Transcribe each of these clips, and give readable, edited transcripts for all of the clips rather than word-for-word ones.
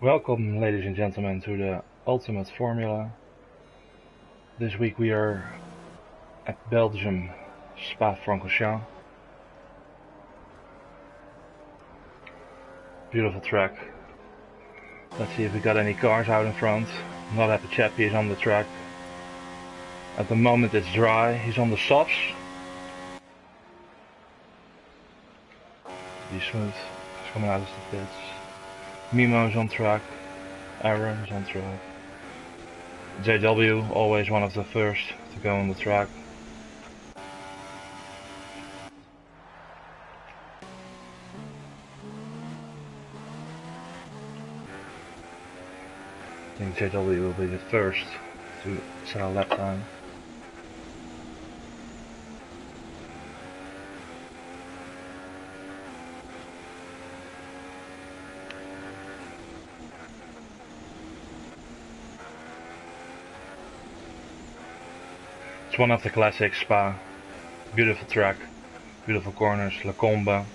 Welcome, ladies and gentlemen, to the Ultimate Formula. This week we are at Belgium, Spa-Francorchamps. Beautiful track. Let's see if we got any cars out in front. Not Happy Chappie is on the track. At the moment it's dry, he's on the softs. Be smooth, he's coming out of the pits. Mimo's on track, Aaron's on track. JW, always one of the first to go on the track. I think JW will be the first to set a lap time. It's one of the classic Spa. Beautiful track, beautiful corners, La Comba.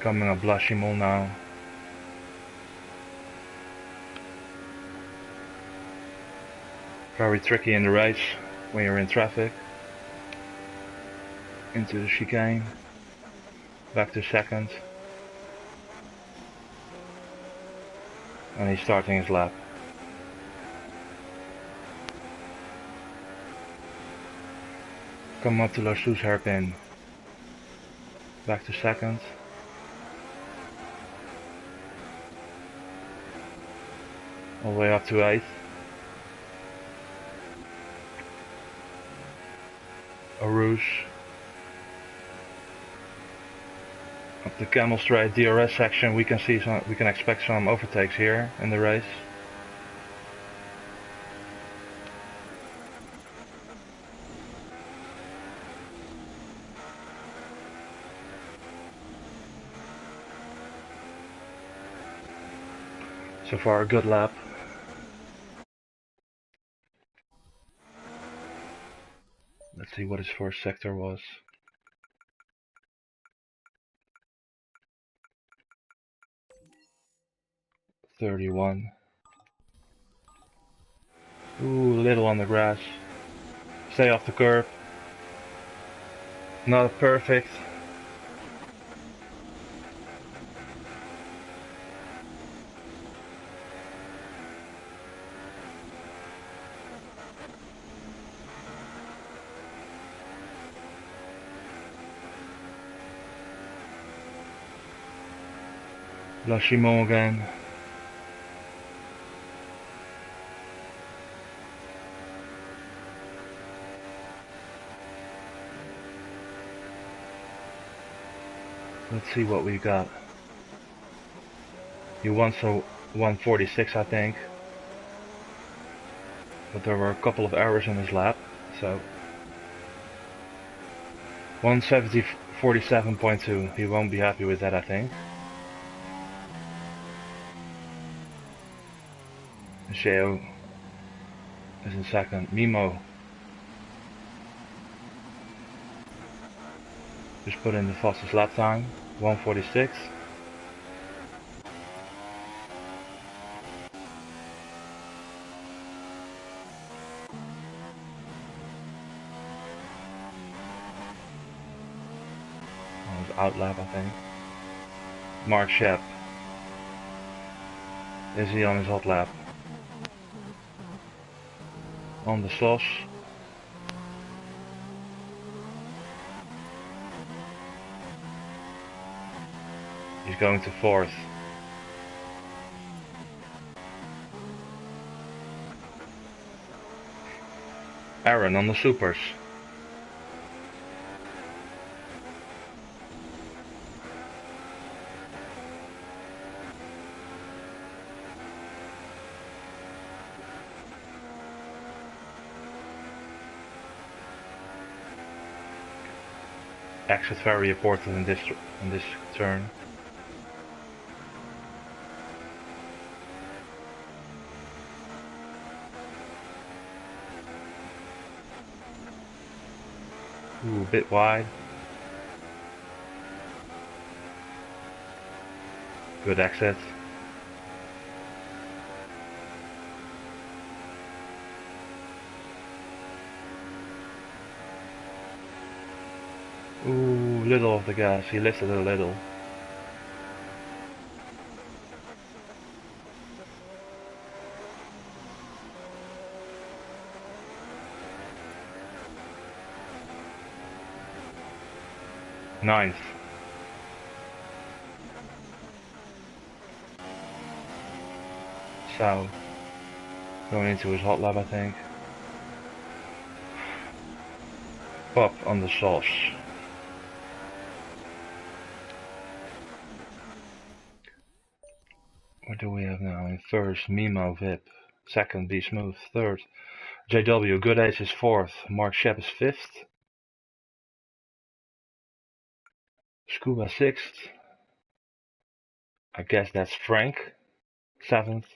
Coming up Blanchimont now. Very tricky in the race when you're in traffic. Into the chicane. Back to second. And he's starting his lap. Come up to La Souse hairpin. Back to second. All the way up to 8th. Rouge. Up the Camel Straight DRS section, we can expect some overtakes here in the race. So far a good lap. Let's see what his first sector was. .31. Ooh, a little on the grass. Stay off the curb. Not perfect. Blanchimont again. Let's see what we got. He won so 146, I think. But there were a couple of errors in his lap, so 170.47.2. He won't be happy with that, I think. Sheo is in second. Mimo just put in the fastest lap time, 146. That was out lap, I think. Mark Shep. Is he on his hot lap? On the sauce. He's going to 4th. Aaron on the supers. Exit very important in this turn. Ooh, a bit wide. Good exit. Ooh, little off the gas. He lifted it a little. Ninth. South. Going into his hot lap, I think. Pop on the sauce. What do we have now? In first, Mimo Vip. Second, Be Smooth. Third, JW. Good Ace is fourth. Mark Shep is fifth. Scuba sixth. I guess that's Frank. Seventh.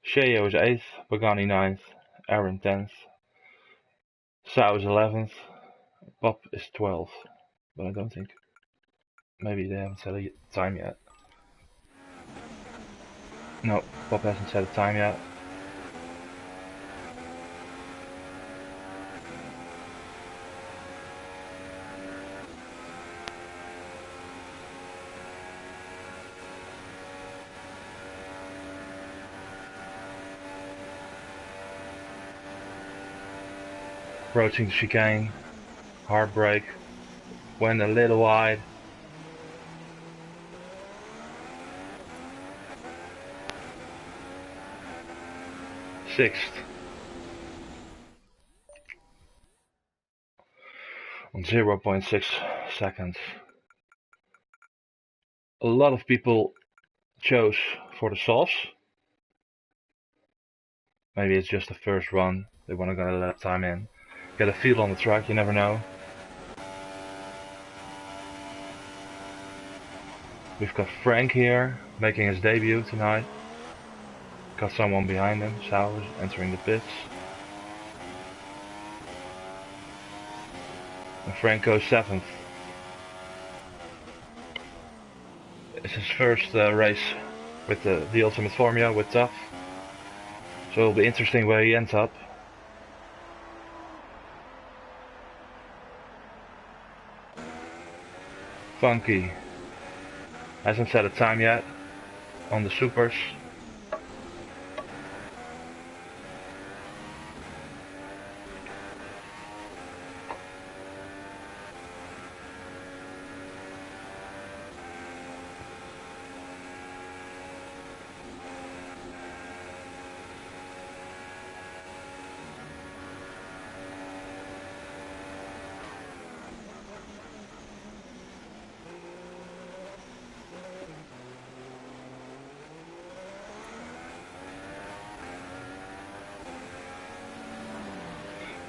Sheo is eighth. Pagani ninth. Aaron 10th. Sao is 11th. Bob is 12th. But I don't think. Maybe they haven't set a time yet. No, Bob hasn't set a time yet. Approaching the chicane. Hard brake. Went a little wide. Sixth. On 0.6 seconds. A lot of people chose for the sauce. Maybe it's just the first run. They want to get a lap time in. Get a feel on the track, you never know. We've got Frank here, making his debut tonight. Got someone behind him, Sowers, entering the pits. And Frank goes 7th. It's his first race with the Ultimate Formula with TUF. So it'll be interesting where he ends up. Funky hasn't set a time yet on the supers.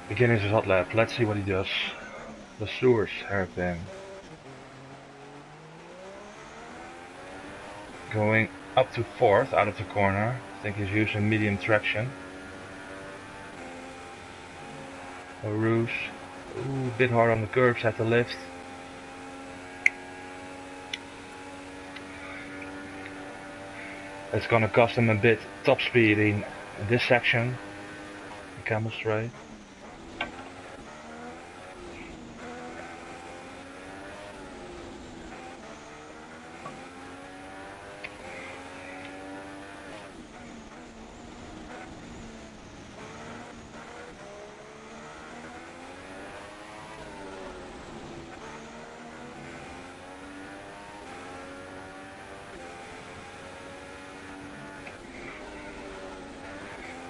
Beginning his hot lap. Let's see what he does. The sewers hairpin. Going up to 4th out of the corner. I think he's using medium traction. A ruse. Ooh, a bit hard on the curbs, had to lift. It's gonna cost him a bit top speed in this section. The camel straight.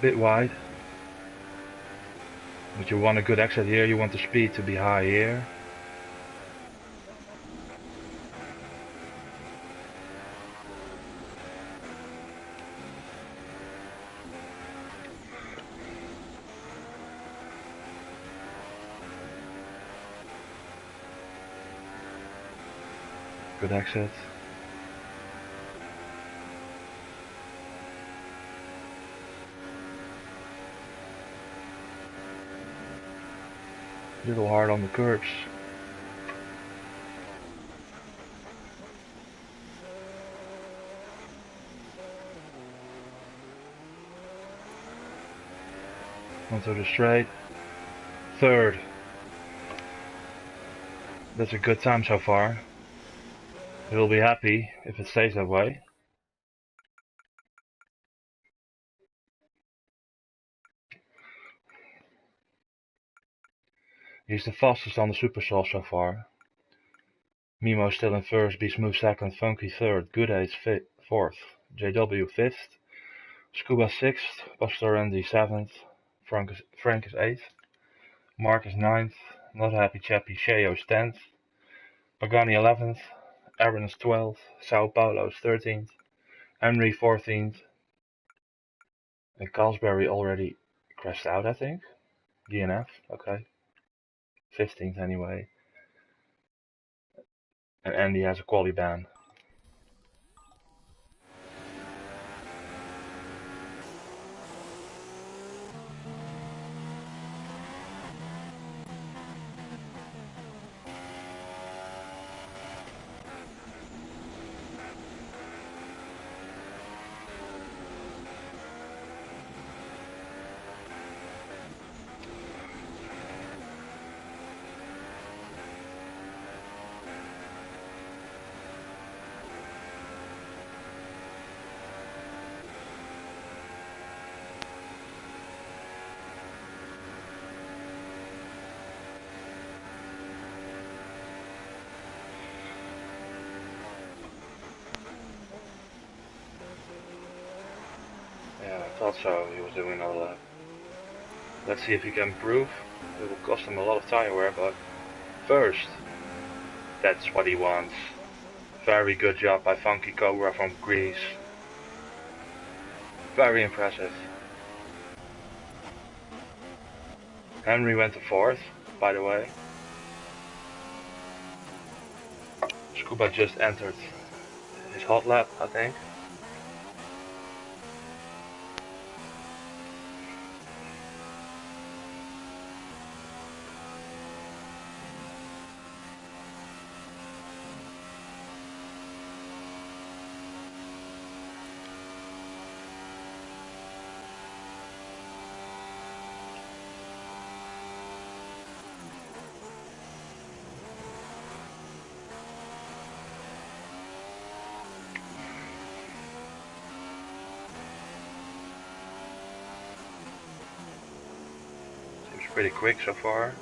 Bit wide, but you want a good exit here, you want the speed to be high here. Good exit. Little hard on the curbs. Onto the straight. Third. That's a good time so far. He'll be happy if it stays that way. He's the fastest on the Supersoft so far. Mimo still in first, Be Smooth second, Funky third, Good Aids fourth, JW fifth, Scuba sixth, Pastor Andy seventh, Frank is eighth, Mark is ninth, Not Happy Chappy Sheo is 10th, Pagani 11th, Aaron is 12th, Sao Paulo is 13th, Henry 14th, and Carlsberry already crashed out, I think. DNF, okay. 15th anyway. And Andy has a quali ban. Yeah, I thought so. He was doing another lap. Let's see if he can improve. It will cost him a lot of tire wear, but first, that's what he wants. Very good job by Funky Cobra from Greece. Very impressive. Henry went to fourth, by the way. Scuba just entered his hot lap, I think. Seems pretty quick so far.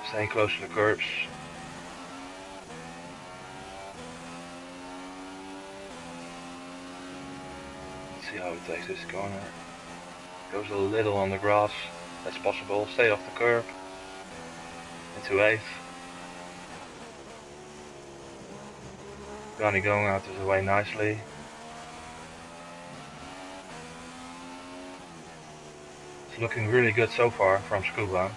Staying close to the curbs. Let's see how he takes this corner. Goes a little on the grass. That's possible. Stay off the curb. Into 8th. Gani going out of the way nicely. It's looking really good so far from Scuba.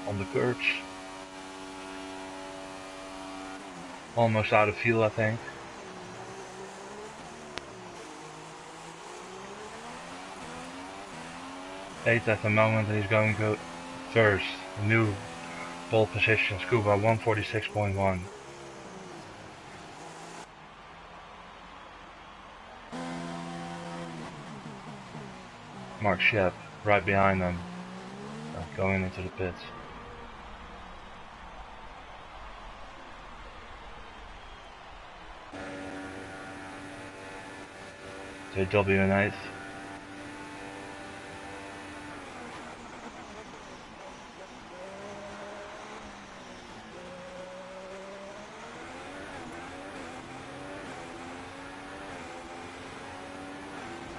On the curbs. Almost out of fuel, I think. 8th at the moment, and he's going to first. New pole position, Scuba 146.1. Mark Shep right behind them, going into the pits. JW in 8th.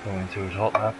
Going to his hot lap.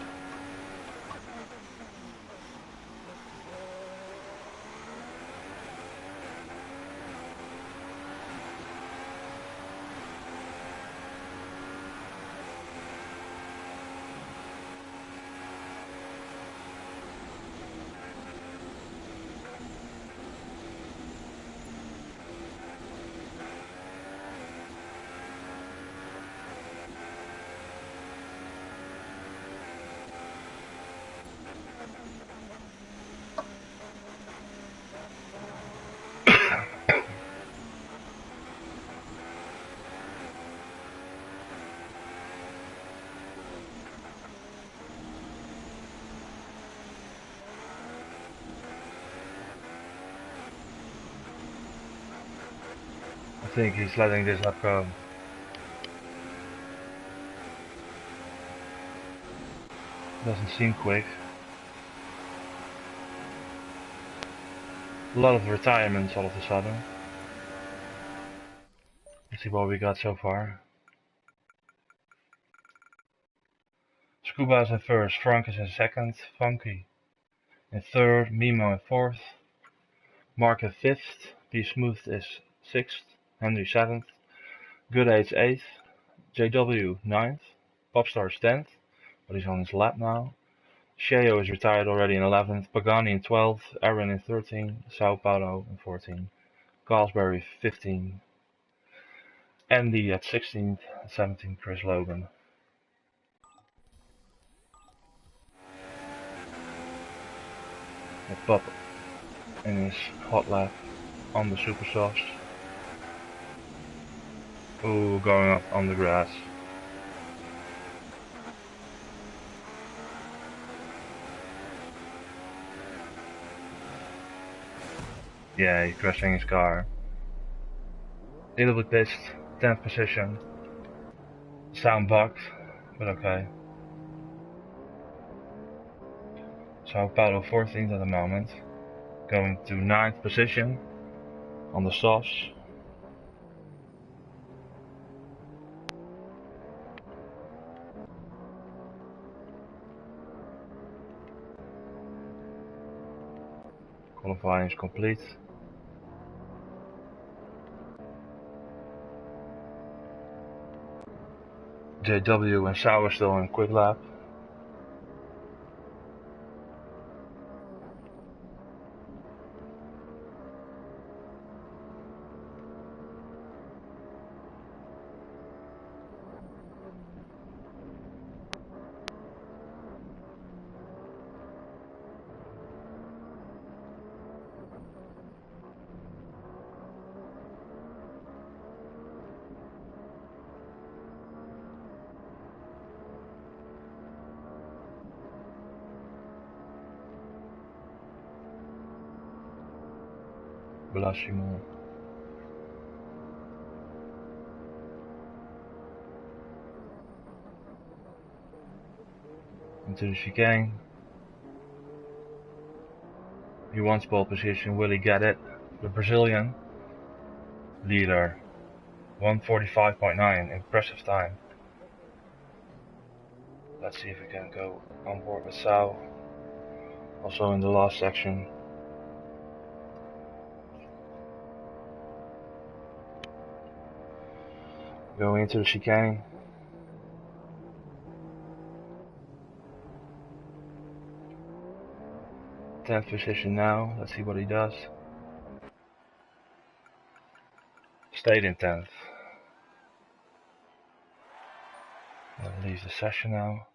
think he's letting this lap go. Doesn't seem quick. A lot of retirements all of a sudden. Let's see what we got so far. Scuba's in first, Frank is in second, Funky in third, Mimo in fourth, Mark in fifth, Be Smooth is sixth, Henry seventh, Good Aids eighth, JW ninth, Popstar's 10th, but he's on his lap now. Sheo is retired already in 11th, Pagani in 12th, Aaron in 13th, Sao Paulo in 14th, Carlsberry 15th, Andy at 16th, 17th Chris Logan. With Bob in his hot lap on the super softs. Ooh, going up on the grass. Yeah, he's crashing his car. A little bit pissed. 10th position. Sound bugged, but okay. Sao Paulo 14th at the moment. Going to 9th position on the softs. Qualifying is complete. JW and Sauer still in quick lap. Bellissimo. Into the chicane. He wants pole position. Will he get it? The Brazilian leader. 1:45.9. Impressive time. Let's see if we can go on board with Sao. Also in the last section. Going into the chicane. 10th position now. Let's see what he does. Stayed in 10th. Leaves the session now.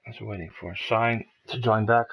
Just waiting for a sign to join back.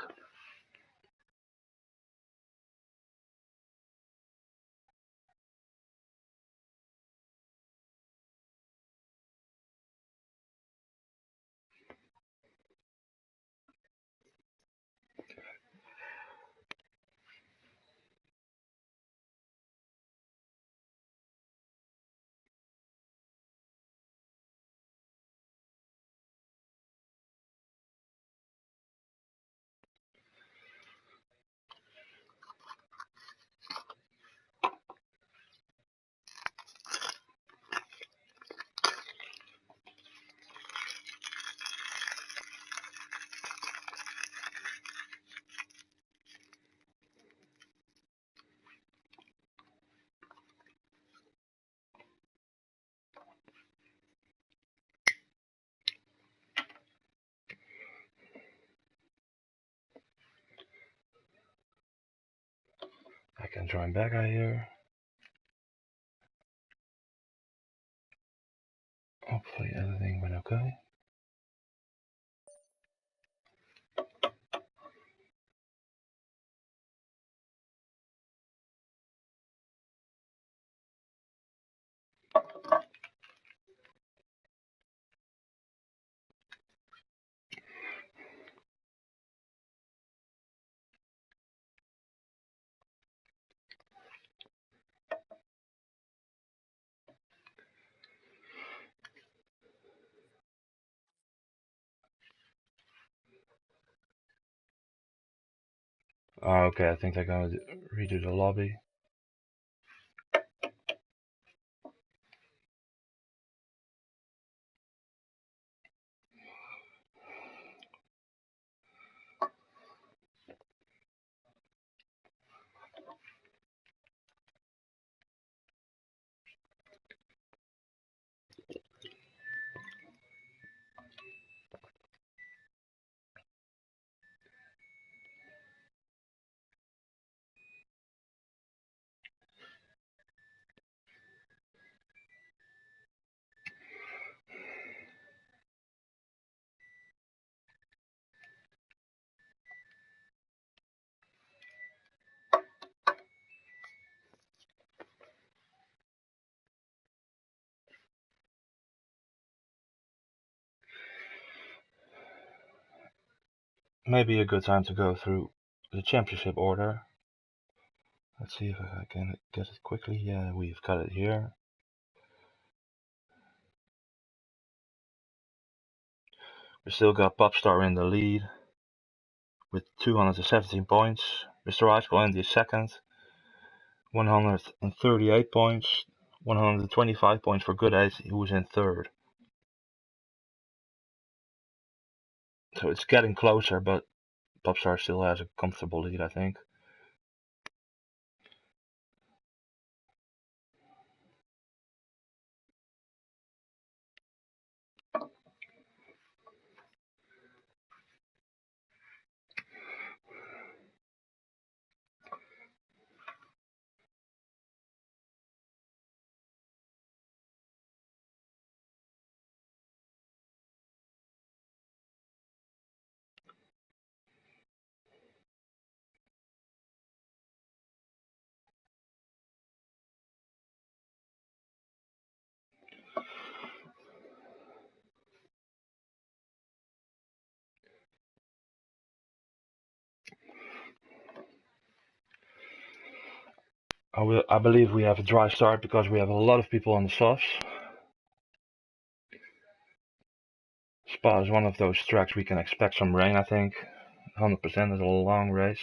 I can join back, I hear. Hopefully everything went okay. Okay, I think they're gonna redo the lobby. Maybe a good time to go through the championship order. Let's see if I can get it quickly. Yeah, we've got it here. We still got Popstar in the lead with 217 points. Mr. Iceland is second, 138 points. 125 points for Good Ace, who's in third. So it's getting closer, but Popstar still has a comfortable lead, I think. I believe we have a dry start because we have a lot of people on the softs. Spa is one of those tracks we can expect some rain, I think. 100% is a long race.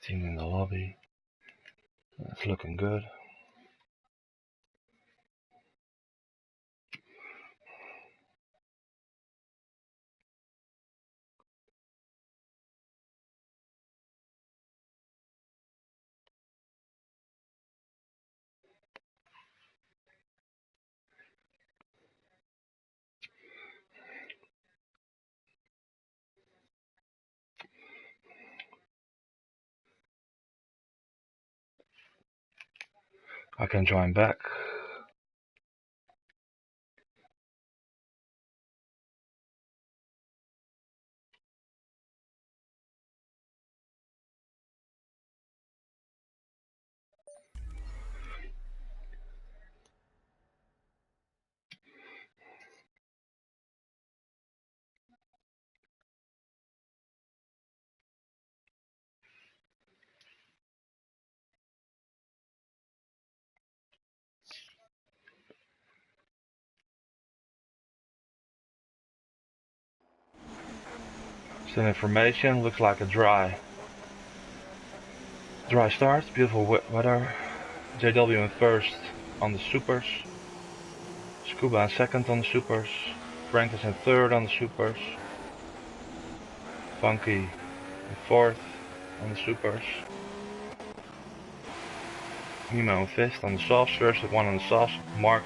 Team in the lobby. That's looking good. I can join back. Some information, looks like a dry start, beautiful weather. JW in first on the supers. Scuba in second on the supers. Frank is in third on the supers. Funky in fourth on the supers. Nemo in fifth on the softs, first one on the softs. Mark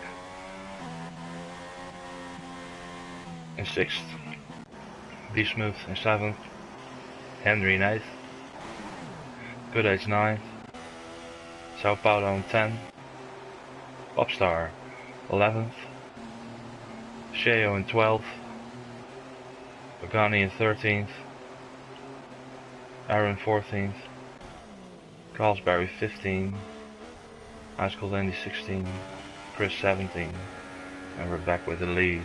in sixth. Be Smooth in seventh. Henry in eighth. Good Age ninth. Sao Paulo in 10. Popstar 11th. Sheo in 12th. Pagani in 13th. Aaron 14th. Carlsberry 15. High School Dandy 16. Chris 17. And we're back with the lead.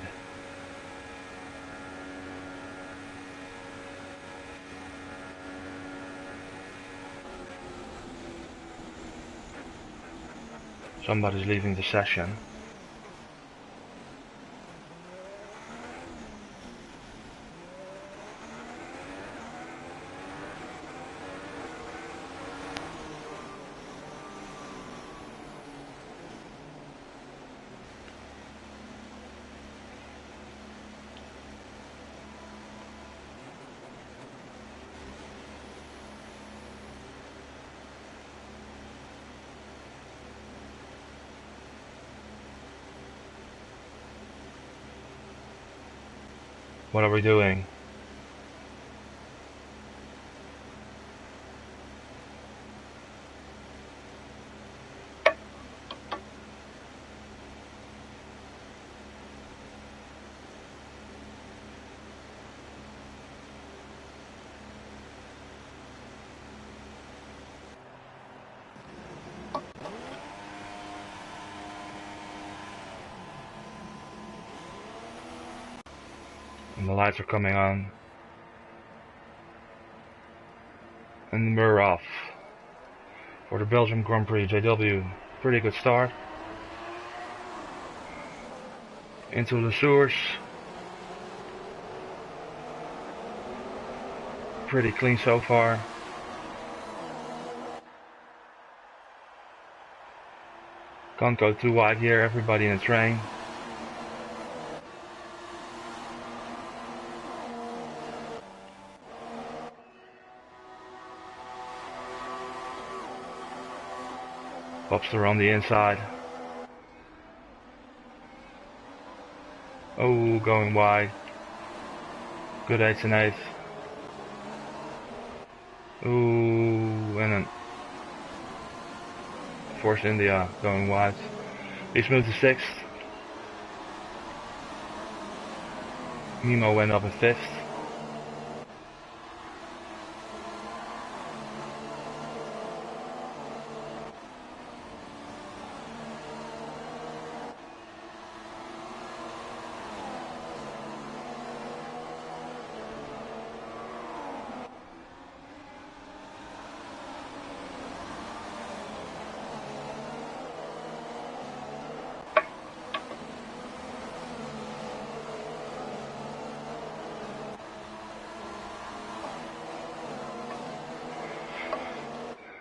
Somebody's leaving the session. What are we doing? And the lights are coming on. And we're off. For the Belgium Grand Prix, JW, pretty good start. Into the sewers. Pretty clean so far. Can't go too wide here, everybody in the train. Bobster on the inside. Oh, going wide. Good 8th and 8th. Ooh, and then Force India going wide. He moved to 6th. Nemo went up in 5th.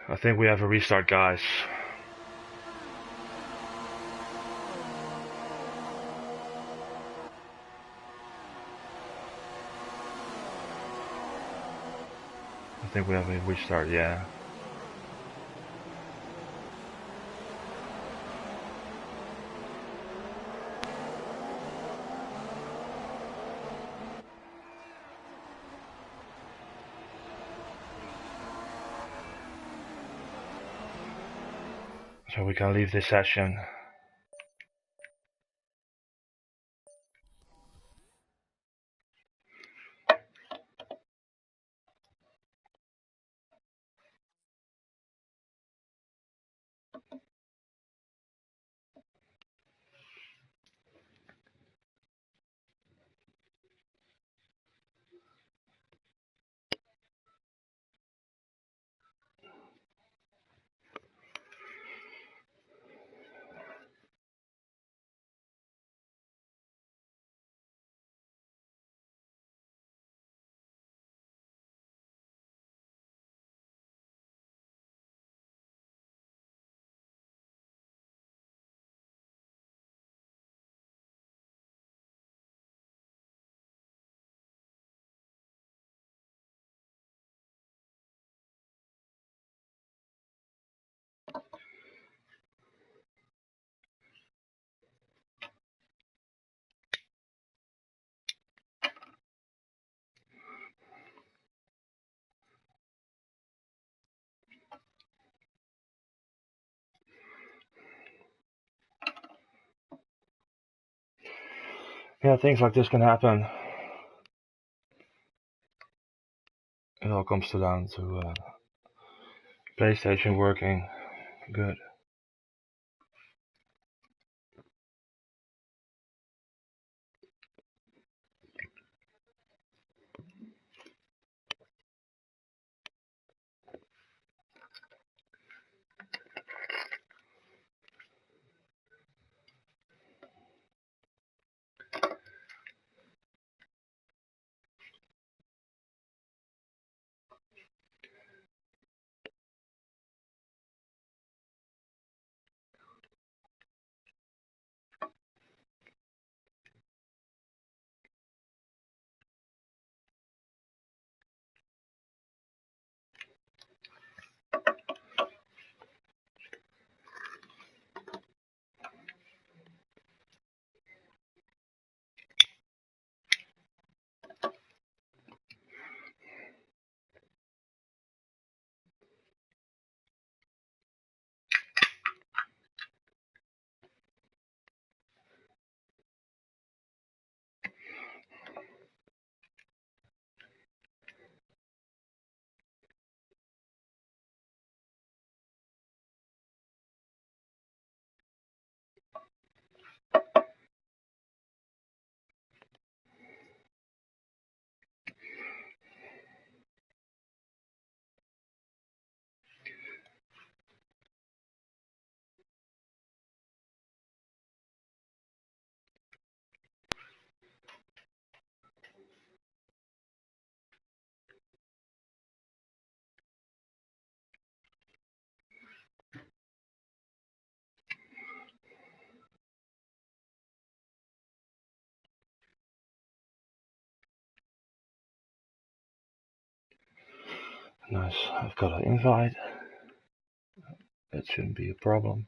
I think we have a restart, guys. I think we have a restart, yeah. So we can leave this session. Yeah, things like this can happen. It all comes down to PlayStation working good. Nice, I've got an invite. That shouldn't be a problem.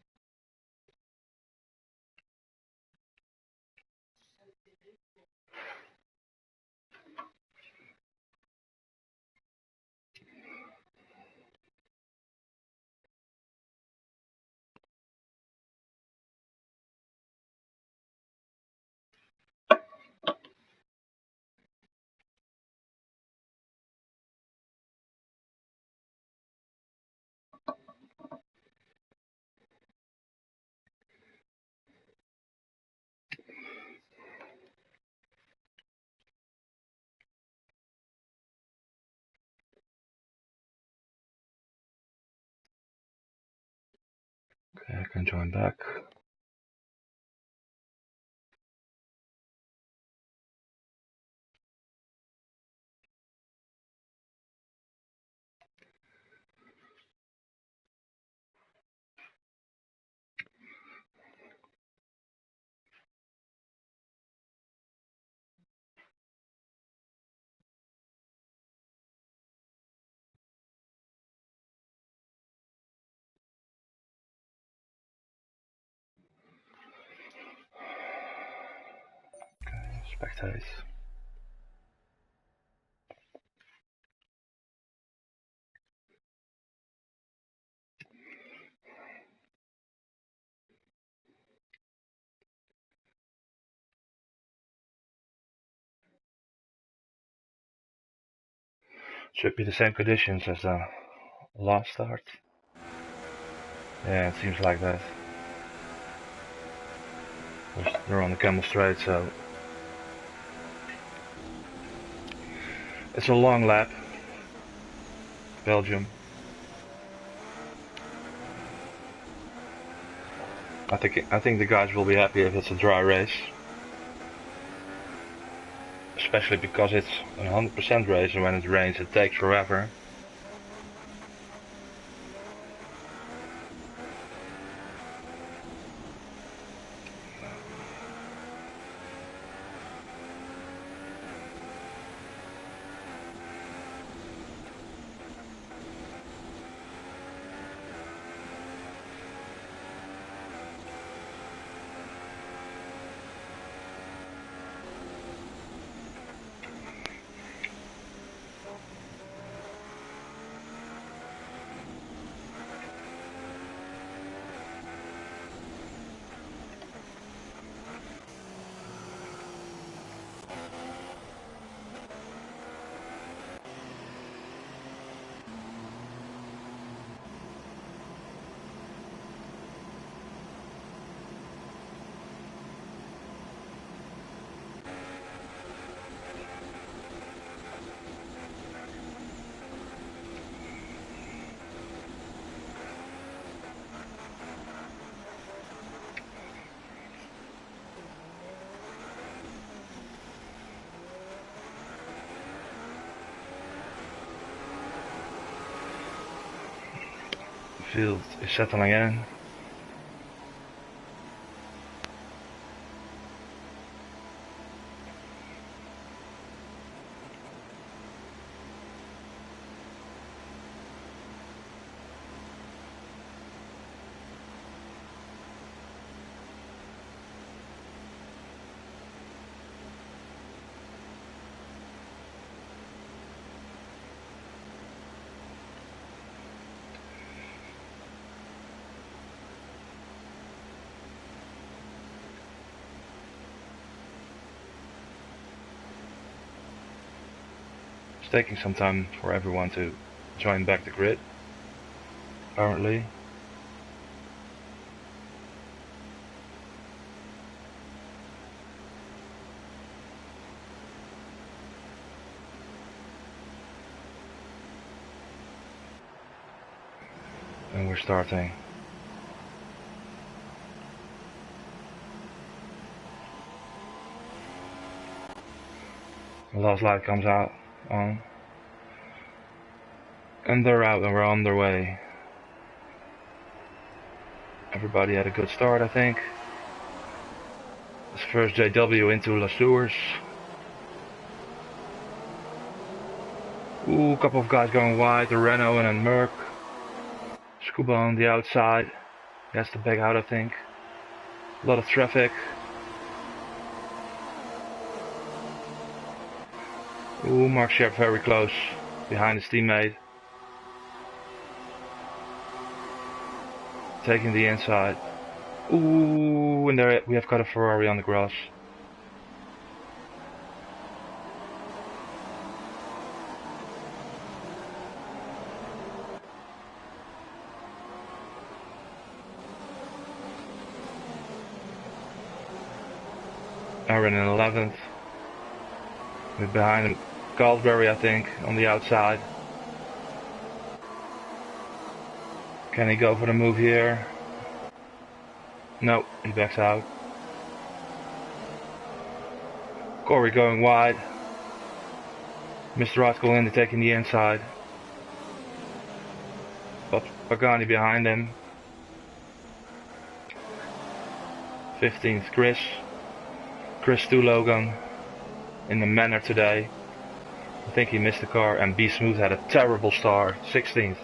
Okay, I can join back. Spectate. Should be the same conditions as the last start. Yeah, it seems like that. They're on the Camel Straight, so it's a long lap. Belgium. I think the guys will be happy if it's a dry race, especially because it's a 100% race, and when it rains, it takes forever. Field is settling in. It's taking some time for everyone to join back the grid, apparently. And we're starting. The last light comes out on. And they're out and we're on their way. Everybody had a good start, I think. This first JW into La Sewers. Ooh, a couple of guys going wide, the Renault and then Merc. Scuba on the outside. He has to back out, I think. A lot of traffic. Ooh, Mark Sharp very close behind his teammate. Taking the inside. Ooh, and there we have got a Ferrari on the grass. Aaron in 11th. With behind him, Galsbury, I think, on the outside. Can he go for the move here? No, he backs out. Corey going wide. Mr. Rascal taking the inside. But Pagani behind him. 15th, Chris. Chris to Logan in the manner today. I think he missed the car, and B Smooth had a terrible start. 16th.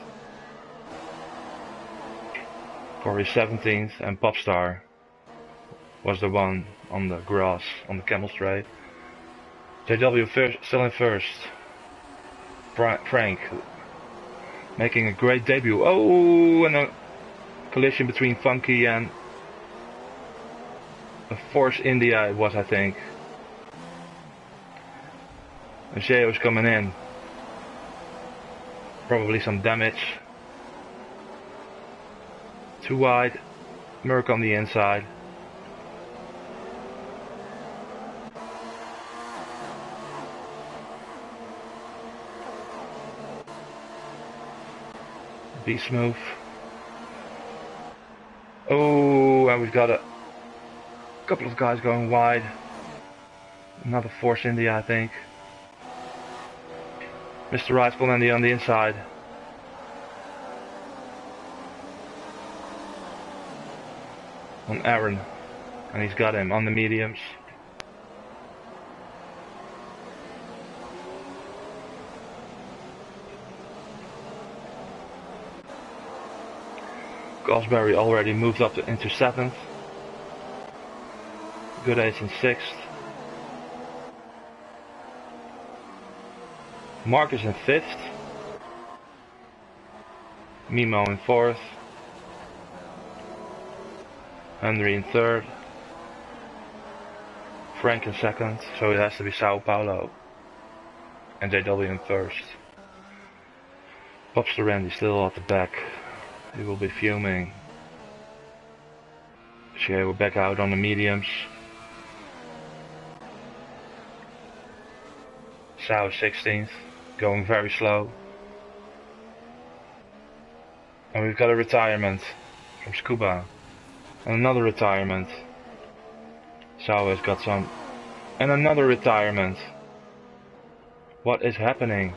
Corey 17th, and Popstar was the one on the grass on the camel straight. JW still in first. Frank making a great debut. Oh, and a collision between Funky and a Force India it was, I think. And Sheo's coming in. Probably some damage. Too wide. Merc on the inside. Be smooth. Oh, and we've got a couple of guys going wide. Another Force India, I think. Mr. Rightful on the inside. On Aaron. And he's got him on the mediums. Gosberry already moved up into 7th. Good Ace in 6th. Marcus in 5th. Mimo in 4th. Henry in 3rd. Frank in second, so it has to be Sao Paulo. And JW in first. Popster Randy still at the back. He will be fuming. Shea will back out on the mediums. Sao 16th, going very slow. And we've got a retirement from Scuba. And another retirement. Sao has got some. And another retirement. What is happening?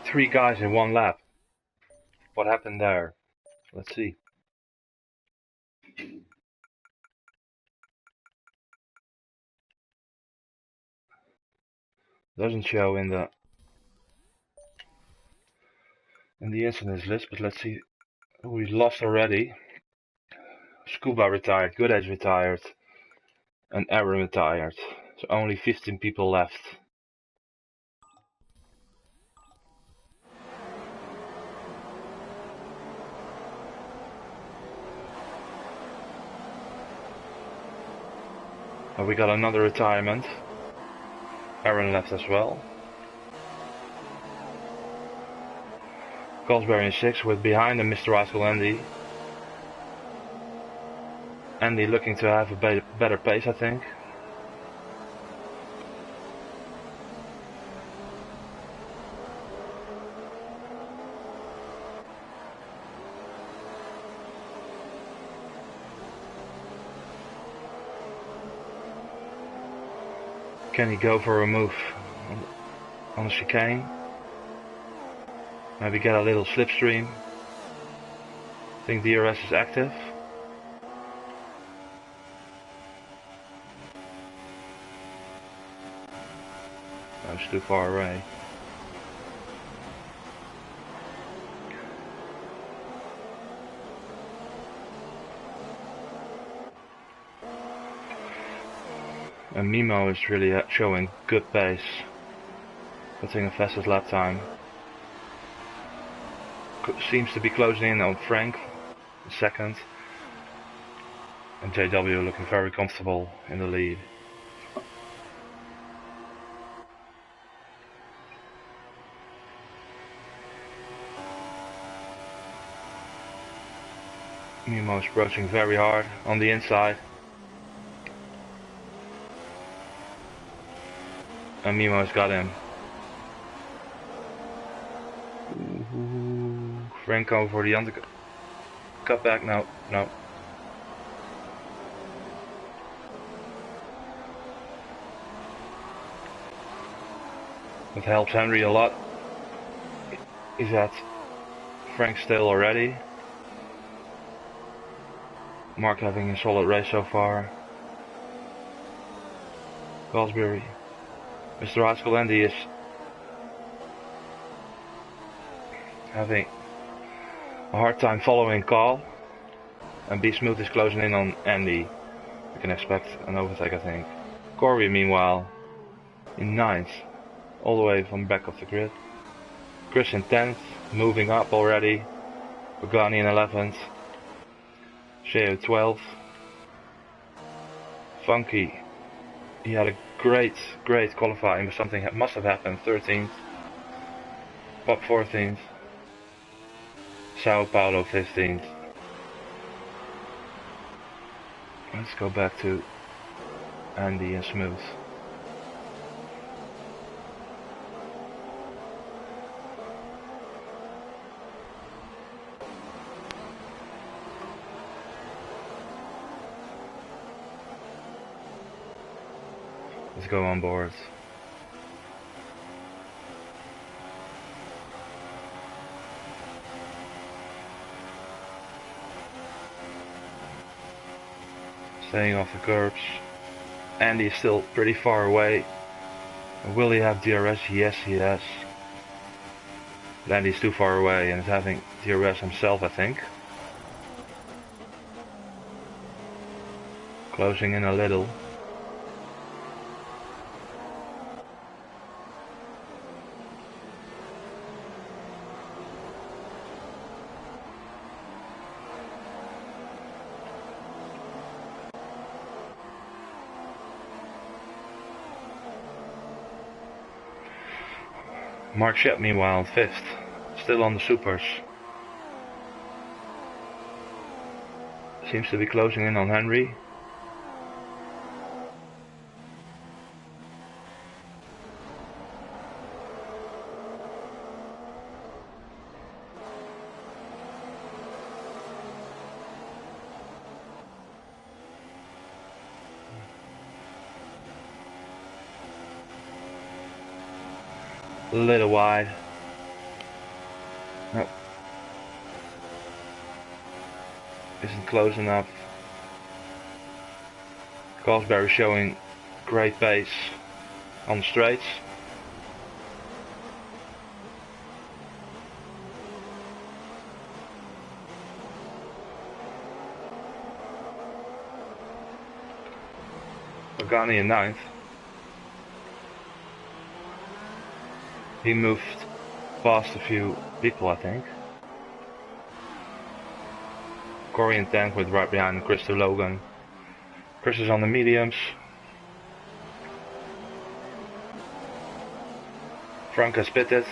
Three guys in one lap. What happened there? Let's see. Doesn't show in the incidents list, but let's see. We lost already. Scuba retired, Good Edge retired, and Aaron retired. So only 15 people left. We got another retirement. Aaron left as well. Goldsberry in 6 with behind him Mr. Rascal Andy. Andy looking to have a better pace, I think. Can he go for a move on the chicane? Maybe get a little slipstream. I think DRS is active. That was too far away. And Mimo is really showing good pace, putting a fastest lap time. Seems to be closing in on Frank, second, and JW looking very comfortable in the lead. Mimo is approaching very hard on the inside. And Mimo's got him. Ooh, Franco for the undercut. Cut back, no. That helps Henry a lot. Is that Frank's tail already? Mark having a solid race so far. Goldsberry. Mr. Rascal Andy is having a hard time following Carl, and B Smooth is closing in on Andy. We can expect an overtake, I think. Corey, meanwhile, in 9th, all the way from the back of the grid. Chris in 10th, moving up already. Pagani in 11th. Sheo 12th. Funky, he had a great qualifying, but something must have happened. 13th. Pop 14th. Sao Paulo 15th. Let's go back to Andy and Smooth. Let's go on board. Staying off the curbs. Andy is still pretty far away. Will he have DRS? Yes, he has. But Andy's too far away and is having DRS himself, I think. Closing in a little. Mark Shep meanwhile 5th, still on the supers. Seems to be closing in on Henry. A little wide. Nope. Isn't close enough. Cosberry showing great pace on the straights. Pagani in 9th. He moved past a few people, I think. Corey in 10th with right behind Chris to Logan. Chris is on the mediums. Frank has pitted.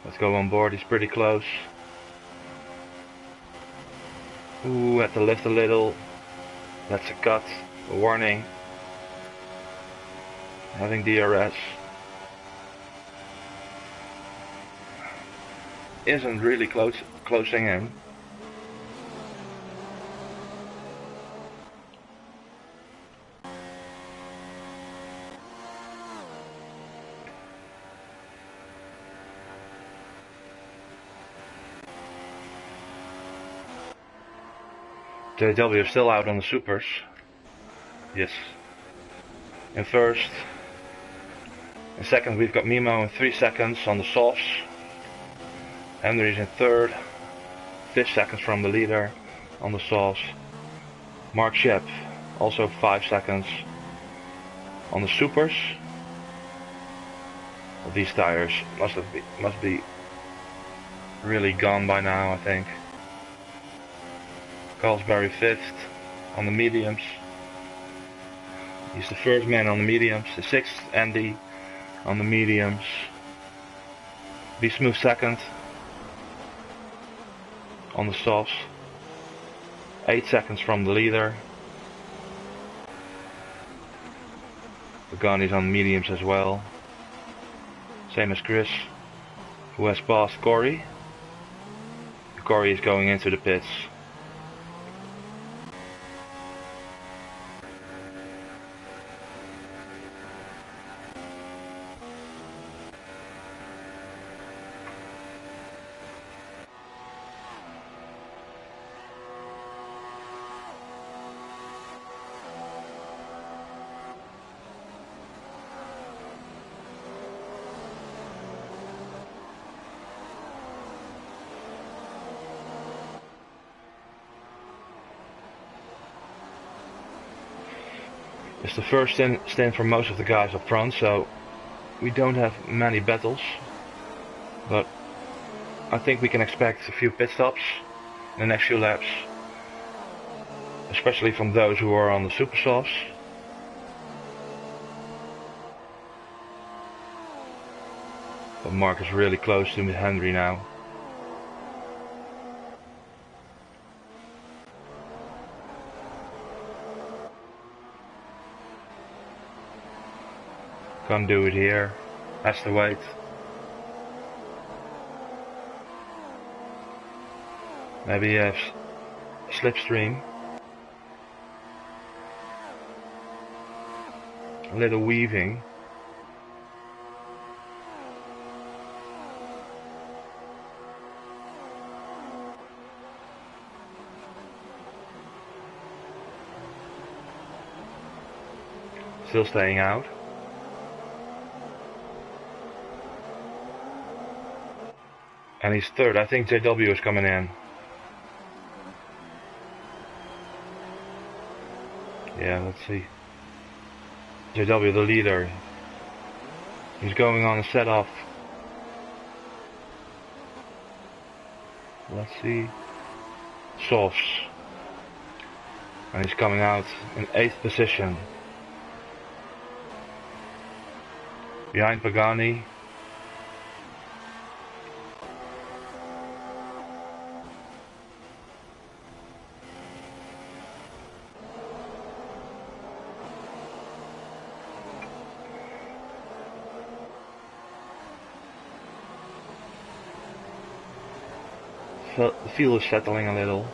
Let's go on board, he's pretty close. Ooh, had to lift a little. That's a cut, a warning. Having DRS. Isn't really closing in. JW is still out on the supers. Yes. In 1st. In 2nd we've got Mimo in 3 seconds on the softs. Henry's in 3rd. 5 seconds from the leader on the softs. Mark Shep also 5 seconds on the supers. Well, these tires must be really gone by now, I think. Carlsberry 5th on the mediums. He's the 1st man on the mediums. The 6th Andy on the mediums. Be Smooth 2nd on the softs. 8 seconds from the leader. Pagani's on the mediums as well. Same as Chris, who has passed Corey. Corey is going into the pits. It's the first stint for most of the guys up front, so we don't have many battles, but I think we can expect a few pit stops in the next few laps, especially from those who are on the super softs. But Mark is really close to Henry now. Can't do it here, has to wait. Maybe he has slipstream. A little weaving. Still staying out. And he's 3rd. I think JW is coming in. Yeah, let's see. JW, the leader. He's going on a set off. Let's see. Softs. And he's coming out in 8th position. Behind Pagani. The field is settling a little.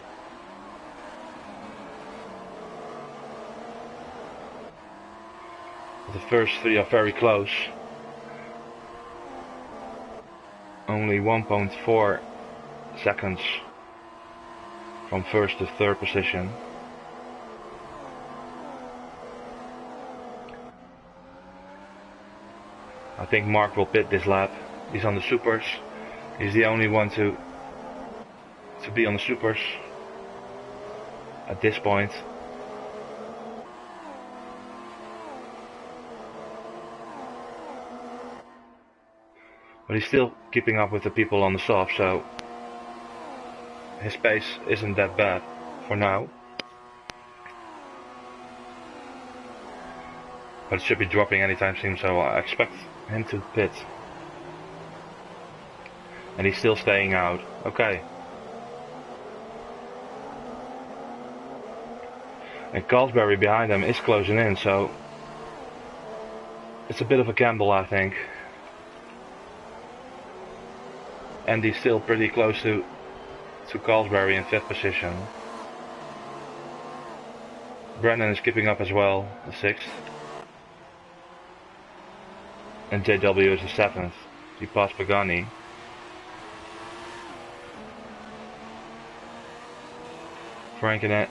The first 3 are very close. Only 1.4 seconds from 1st to 3rd position. I think Mark will pit this lap. He's on the supers. He's the only one to be on the supers at this point. But he's still keeping up with the people on the soft, so his pace isn't that bad for now. But it should be dropping anytime soon, so I expect him to pit. And he's still staying out. Okay. And Carlsberry behind him is closing in, so it's a bit of a gamble, I think. And he's still pretty close to Carlsberry in 5th position. Brennan is keeping up as well, the 6th. And JW is the 7th. He passed Pagani. Frank in it.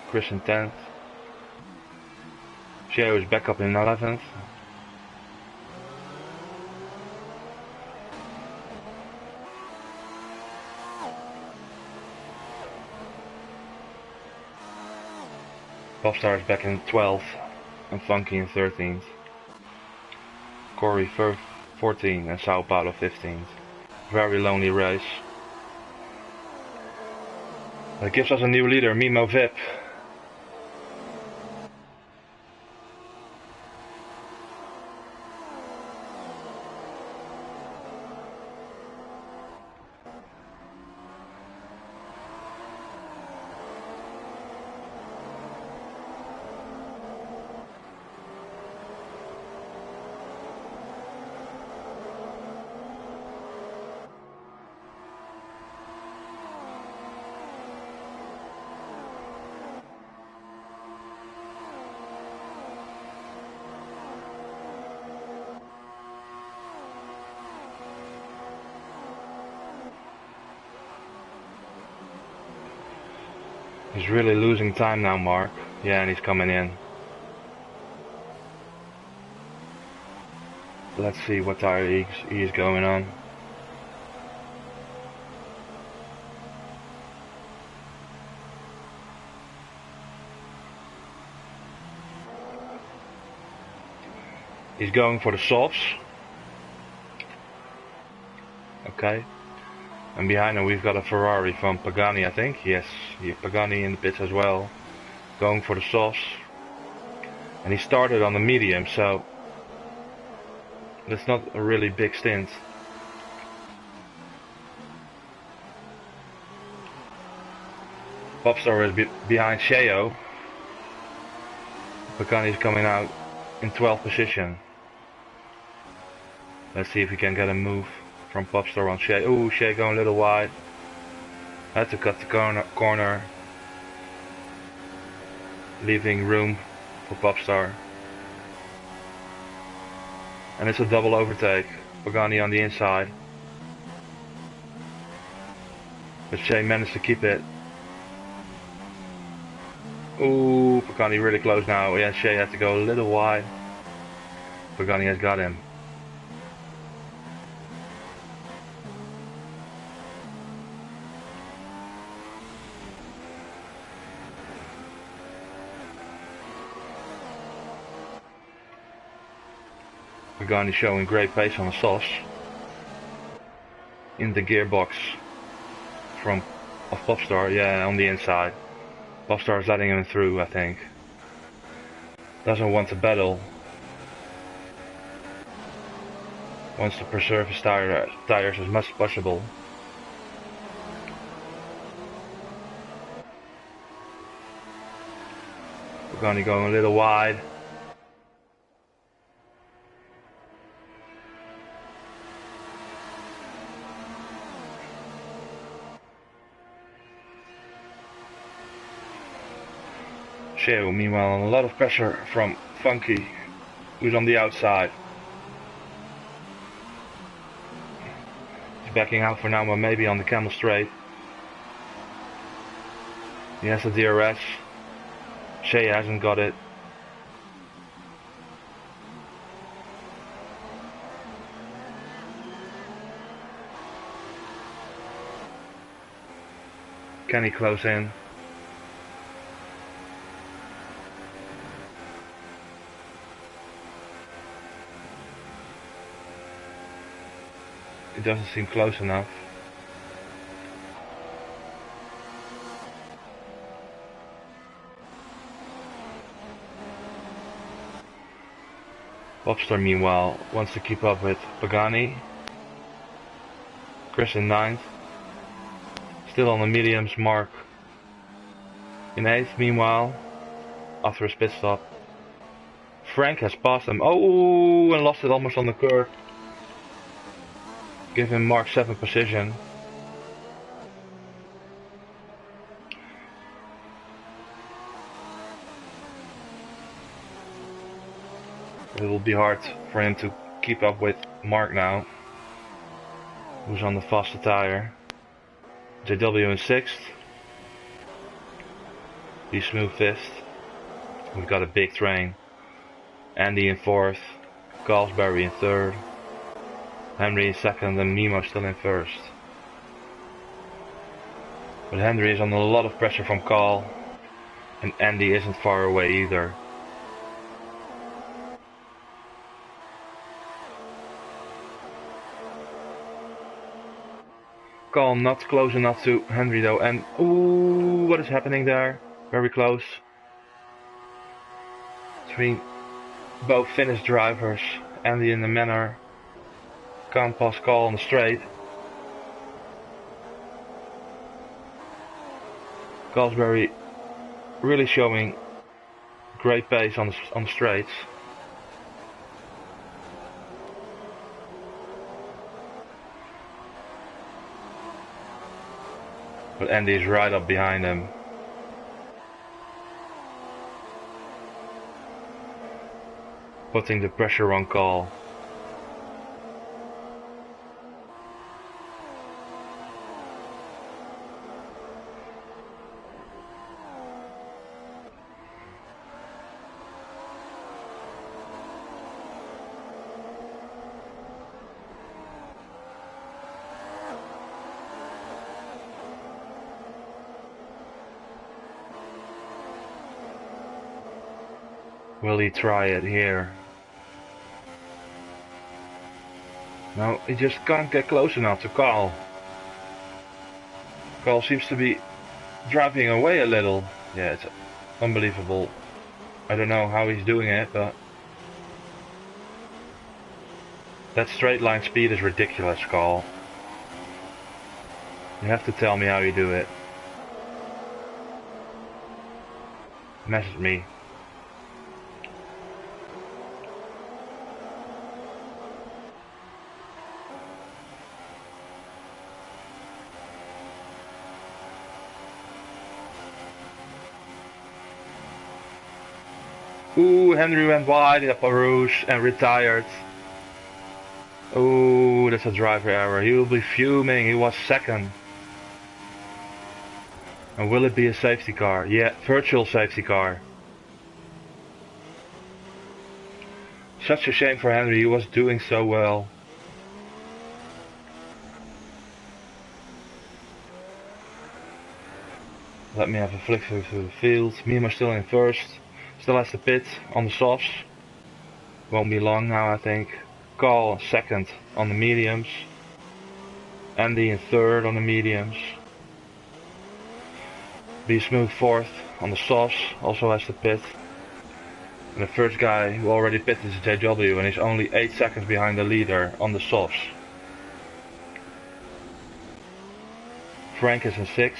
Chris in 10th. Sheo is back up in 11th. Popstar is back in 12th. And Funky in 13th. Corey 14th and Sao Paulo 15th. Very lonely race. That gives us a new leader, Mimo Vip. He's really losing time now, Mark. Yeah, and he's coming in. Let's see what tire he's going on. He's going for the softs. Okay. And behind him we've got a Ferrari from Pagani, I think. Yes, Pagani in the pits as well. Going for the softs. And he started on the medium, so that's not a really big stint. Popstar is behind Sheo. Pagani is coming out in 12th position. Let's see if we can get a move from Popstar on Shea. Ooh, Shea going a little wide. Had to cut the corner. Leaving room for Popstar. And it's a double overtake. Pagani on the inside. But Shea managed to keep it. Ooh, Pagani really close now. Yeah, Shea had to go a little wide. Pagani has got him. Pagani showing great pace on the softs. In the gearbox from of Popstar, yeah, on the inside. Popstar is letting him through, I think. Doesn't want to battle. Wants to preserve his tires as much as possible. Pagani going a little wide. Sheo, meanwhile, a lot of pressure from Funky, who's on the outside. He's backing out for now, but maybe on the Camel Straight. He has the DRS. Shea hasn't got it. Can he close in? It doesn't seem close enough. Popstar meanwhile wants to keep up with Pagani. Chris in 9th. Still on the mediums, Mark in 8th meanwhile, after his pit stop. Frank has passed him. Oh, and lost it almost on the curve. Give him Mark 7th position. It will be hard for him to keep up with Mark now, who's on the faster tire. JW in 6th. He's smooth 5th. We've got a big train. Andy in 4th. Galsbury in 3rd. Henry in 2nd and Mimo still in 1st. But Henry is under a lot of pressure from Carl, and Andy isn't far away either. Carl not close enough to Henry though, and ooh, what is happening there? Very close. Between both Finnish drivers, Andy and the Manor. Can't pass Carl on the straight. Galsbury really showing great pace on the straights. But Andy is right up behind him. Putting the pressure on Carl. Will he try it here? No, he just can't get close enough to Carl. Carl seems to be driving away a little. Yeah, it's unbelievable. I don't know how he's doing it, but that straight line speed is ridiculous, Carl. You have to tell me how you do it. Message me. Ooh, Henry went wide in a Rouge and retired. Ooh, that's a driver error. He will be fuming. He was 2nd. And will it be a safety car? Yeah, virtual safety car. Such a shame for Henry. He was doing so well. Let me have a flick through the field. Mima still in 1st. Still has the pit on the softs. Won't be long now, I think. Call second on the mediums. Andy in third on the mediums. Be Smooth fourth on the softs, also has to pit. And the first guy who already pitted is JW and he's only 8 seconds behind the leader on the softs. Frank is in 6th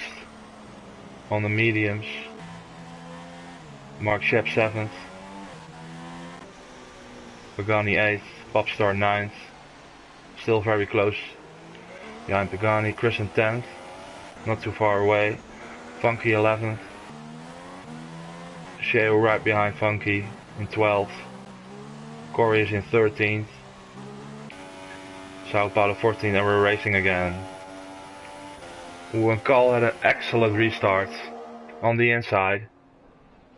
on the mediums. Mark Shep 7th. Pagani 8th, Popstar 9th. Still very close behind Pagani. Chris in 10th, not too far away. Funky 11th. Sheo right behind Funky in 12th. Corey is in 13th. South Powder 14th, and we're racing again. Ooh, and Carl had an excellent restart on the inside.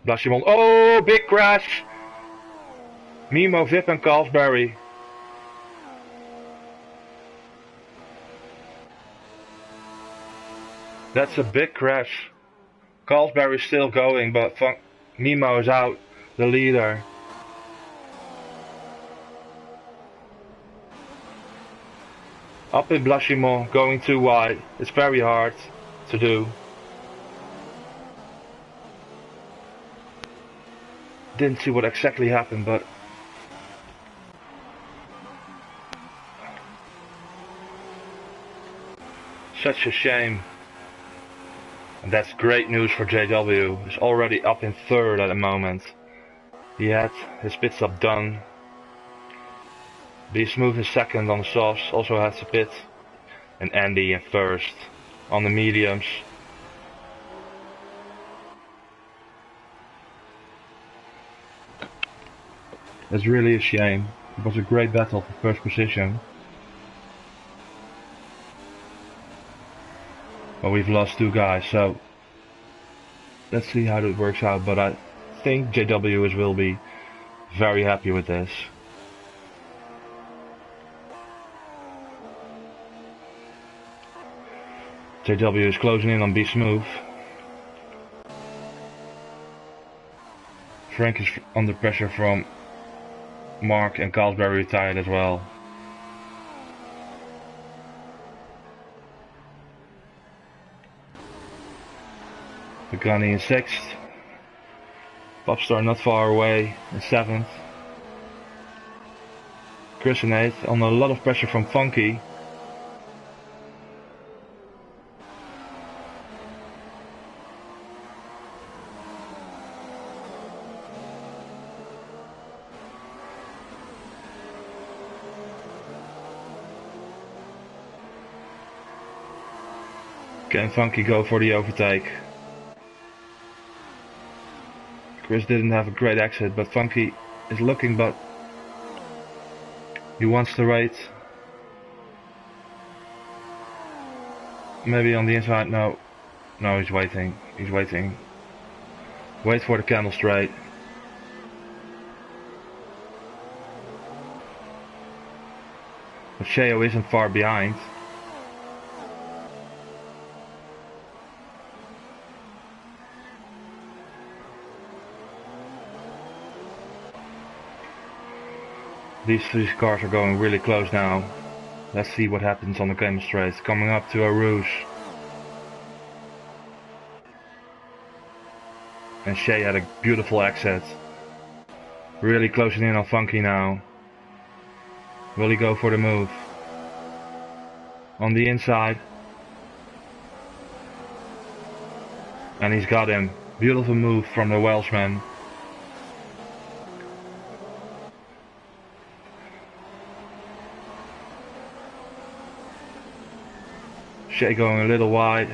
Blashimon, oh, big crash! Mimo, Vip and Carlsberry. That's a big crash. Carlsberry's still going, but Mimo is out, the leader. Up in Blashimon, going too wide. It's very hard to do. Didn't see what exactly happened, but such a shame. And that's great news for JW. He's already up in 3rd at the moment. He had his pit stop done. Be Smooth is 2nd on the softs, also has to pit. And Andy in 1st on the mediums. That's really a shame. It was a great battle for first position. But we've lost 2 guys, so let's see how it works out. But I think JW will be very happy with this. JW is closing in on Be Smooth. Frank is under pressure from Mark, and Carlsberry retired as well. Pagani in 6th. Popstar not far away in 7th. Chris in 8th, on a lot of pressure from Funky. Can Funky go for the overtake? Chris didn't have a great exit, but Funky is looking, but he wants to wait. Maybe on the inside, no. No, he's waiting. He's waiting. Wait for the camel straight. But Sheo isn't far behind. These 3 cars are going really close now. Let's see what happens on the camel straight. Coming up to a rouge. And Shea had a beautiful exit. Really closing in on Funky now. Will he go for the move? On the inside. And he's got him. Beautiful move from the Welshman. Shea going a little wide.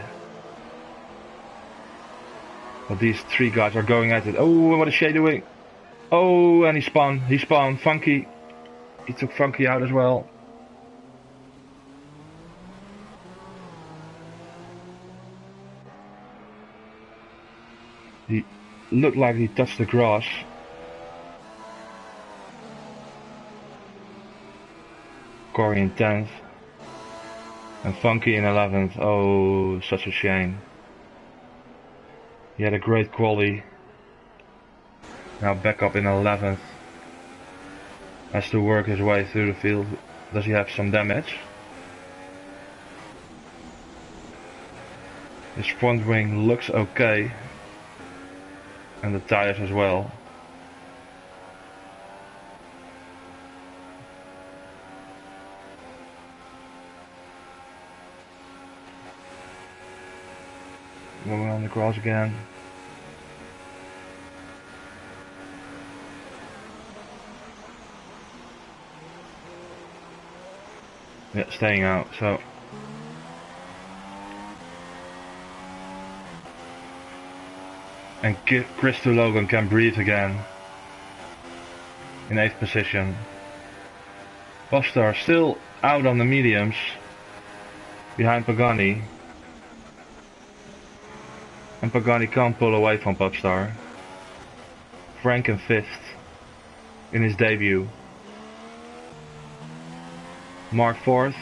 But these 3 guys are going at it. Oh, what is Shea doing? Oh, and he spun. He spun. Funky. He took Funky out as well. He looked like he touched the grass. Corey in 10th. And Funky in 11th. Oh, such a shame. He had a great quali. Now back up in 11th. Has to work his way through the field. Does he have some damage? His front wing looks okay. And the tires as well. Going on the cross again. Yeah, staying out, so. And Crystal Logan can breathe again. In 8th position. Popstar still out on the mediums. Behind Pagani. And Pagani can't pull away from Popstar. Frank in 5th. In his debut. Mark 4th.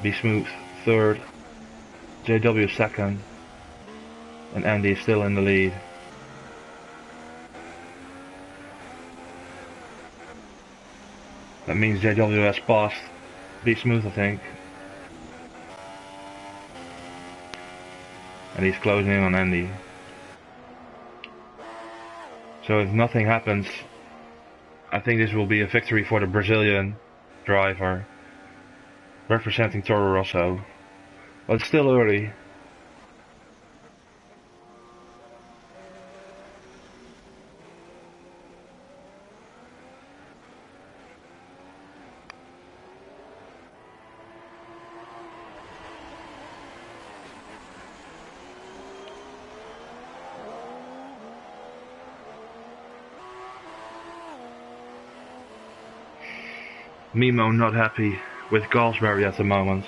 Be Smooth 3rd. JW 2nd. And Andy is still in the lead. That means JW has passed Be Smooth, I think. And he's closing in on Andy. So if nothing happens, I think this will be a victory for the Brazilian driver representing Toro Rosso. But it's still early. Mimo not happy with Galsbury at the moment.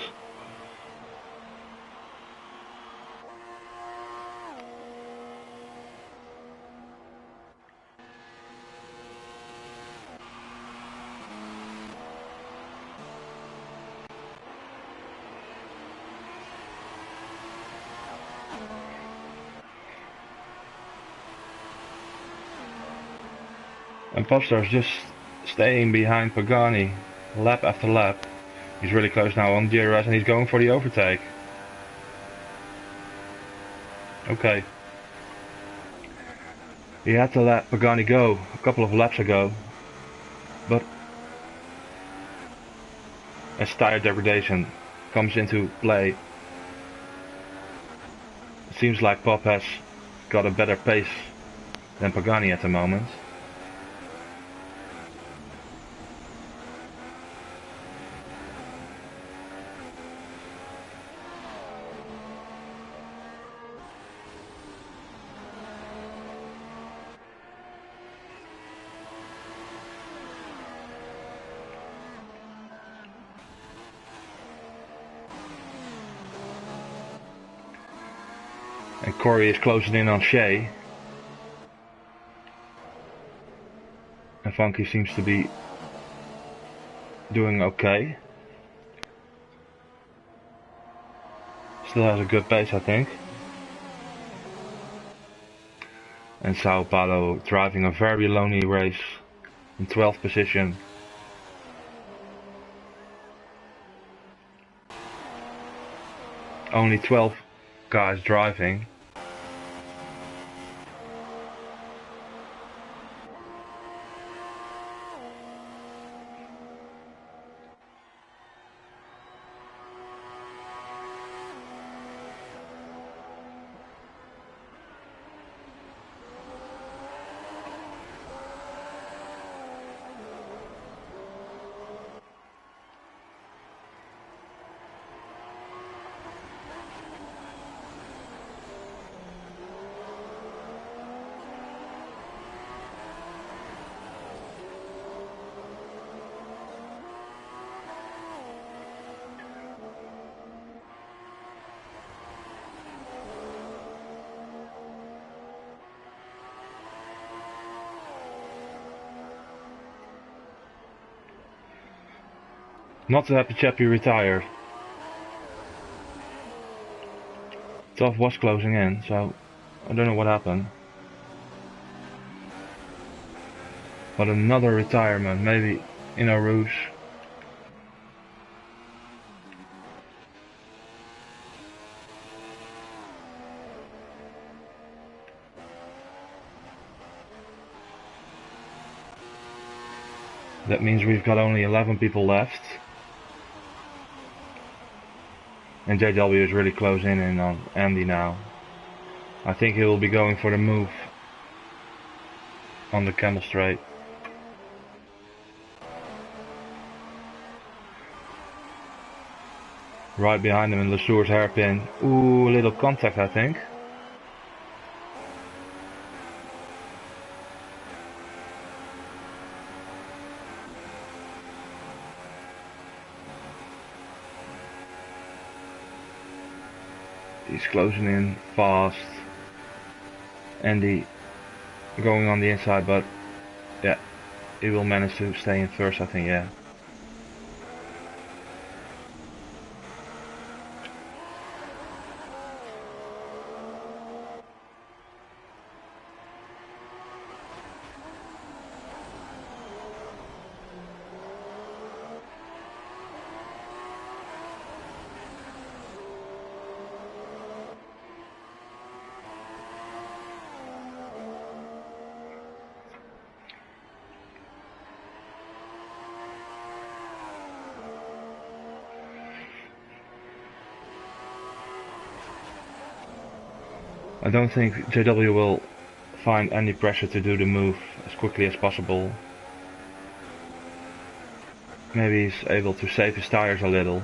And Popstar's just staying behind Pagani. Lap after lap. He's really close now on DRS and he's going for the overtake. Okay. He had to let Pagani go a couple of laps ago. But as tire degradation comes into play, it seems like Pop has got a better pace than Pagani at the moment. And Corey is closing in on Shea. And Funky seems to be doing okay. Still has a good pace, I think. And Sao Paulo driving a very lonely race in 12th position. Only 12 guys driving. Not to happy Chappie retired. TUF was closing in, so I don't know what happened. But another retirement, maybe in a Rouge. That means we've got only 11 people left. And JW is really closing in on Andy now. I think he will be going for the move on the Camel Straight. Right behind him in Lesueur's hairpin. Ooh, a little contact, I think. He's closing in fast. Andy going on the inside, but yeah, he will manage to stay in first, I think, yeah. I don't think JW will find any pressure to do the move as quickly as possible. Maybe he's able to save his tires a little.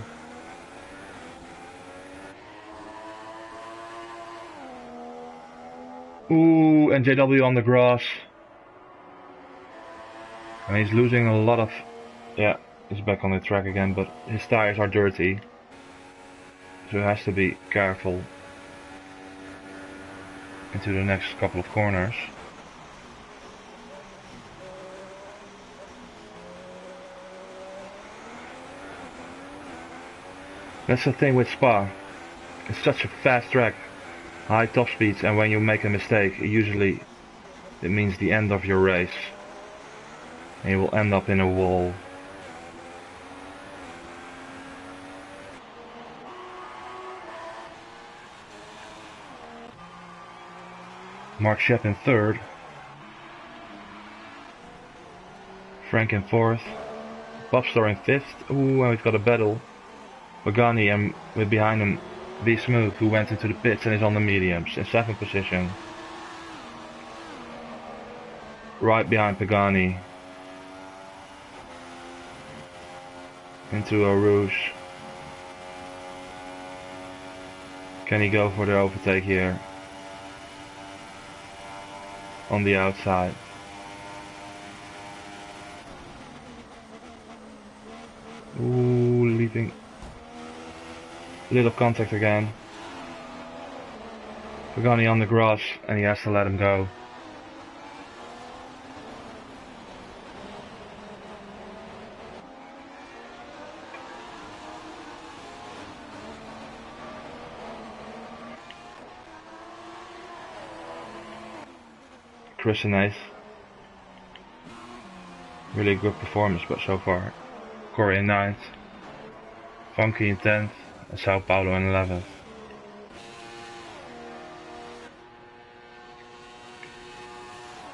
Ooh, and JW on the grass. And he's losing a lot of... Yeah, he's back on the track again, but his tires are dirty. So he has to be careful into the next couple of corners. That's the thing with Spa. It's such a fast track, high top speeds, and when you make a mistake, usually it means the end of your race. And you will end up in a wall. Mark Shep in third. Frank in fourth. Bobstar in fifth. Ooh, and we've got a battle. Pagani and with behind him Be Smooth, who went into the pits and is on the mediums in seventh position. Right behind Pagani. Into a Rouge. Can he go for the overtake here? On the outside. Ooh, leaving. Little contact again. Pagani on the grass and he has to let him go. Chris in eighth. Really good performance, but so far. Corey in ninth. Funky in 10th. And Sao Paulo in 11th.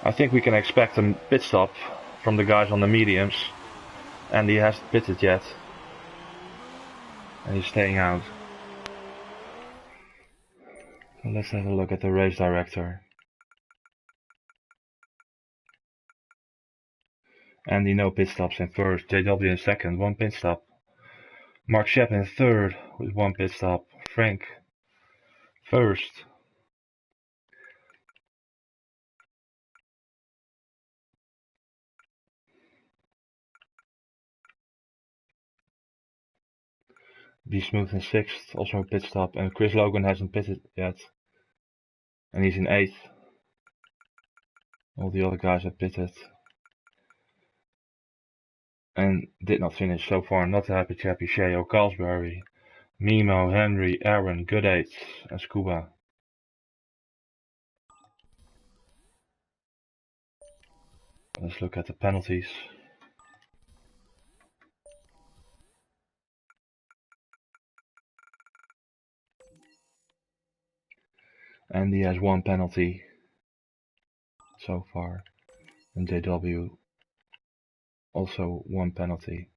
I think we can expect a pit stop from the guys on the mediums. And he hasn't pitted yet. And he's staying out. So let's have a look at the race director. Andy no pit stops in first. JW in second, 1 pit stop. Mark Shep in third with 1 pit stop. Frank first. Be Smooth in sixth, also a pit stop. And Chris Logan hasn't pitted yet. And he's in eighth. All the other guys have pitted. And did not finish so far. Not the Happy Chappy, Sheo, Carlsbury, Mimo, Henry, Aaron, Good Eights, and Scuba. Let's look at the penalties. Andy has 1 penalty so far, and JW also 1 penalty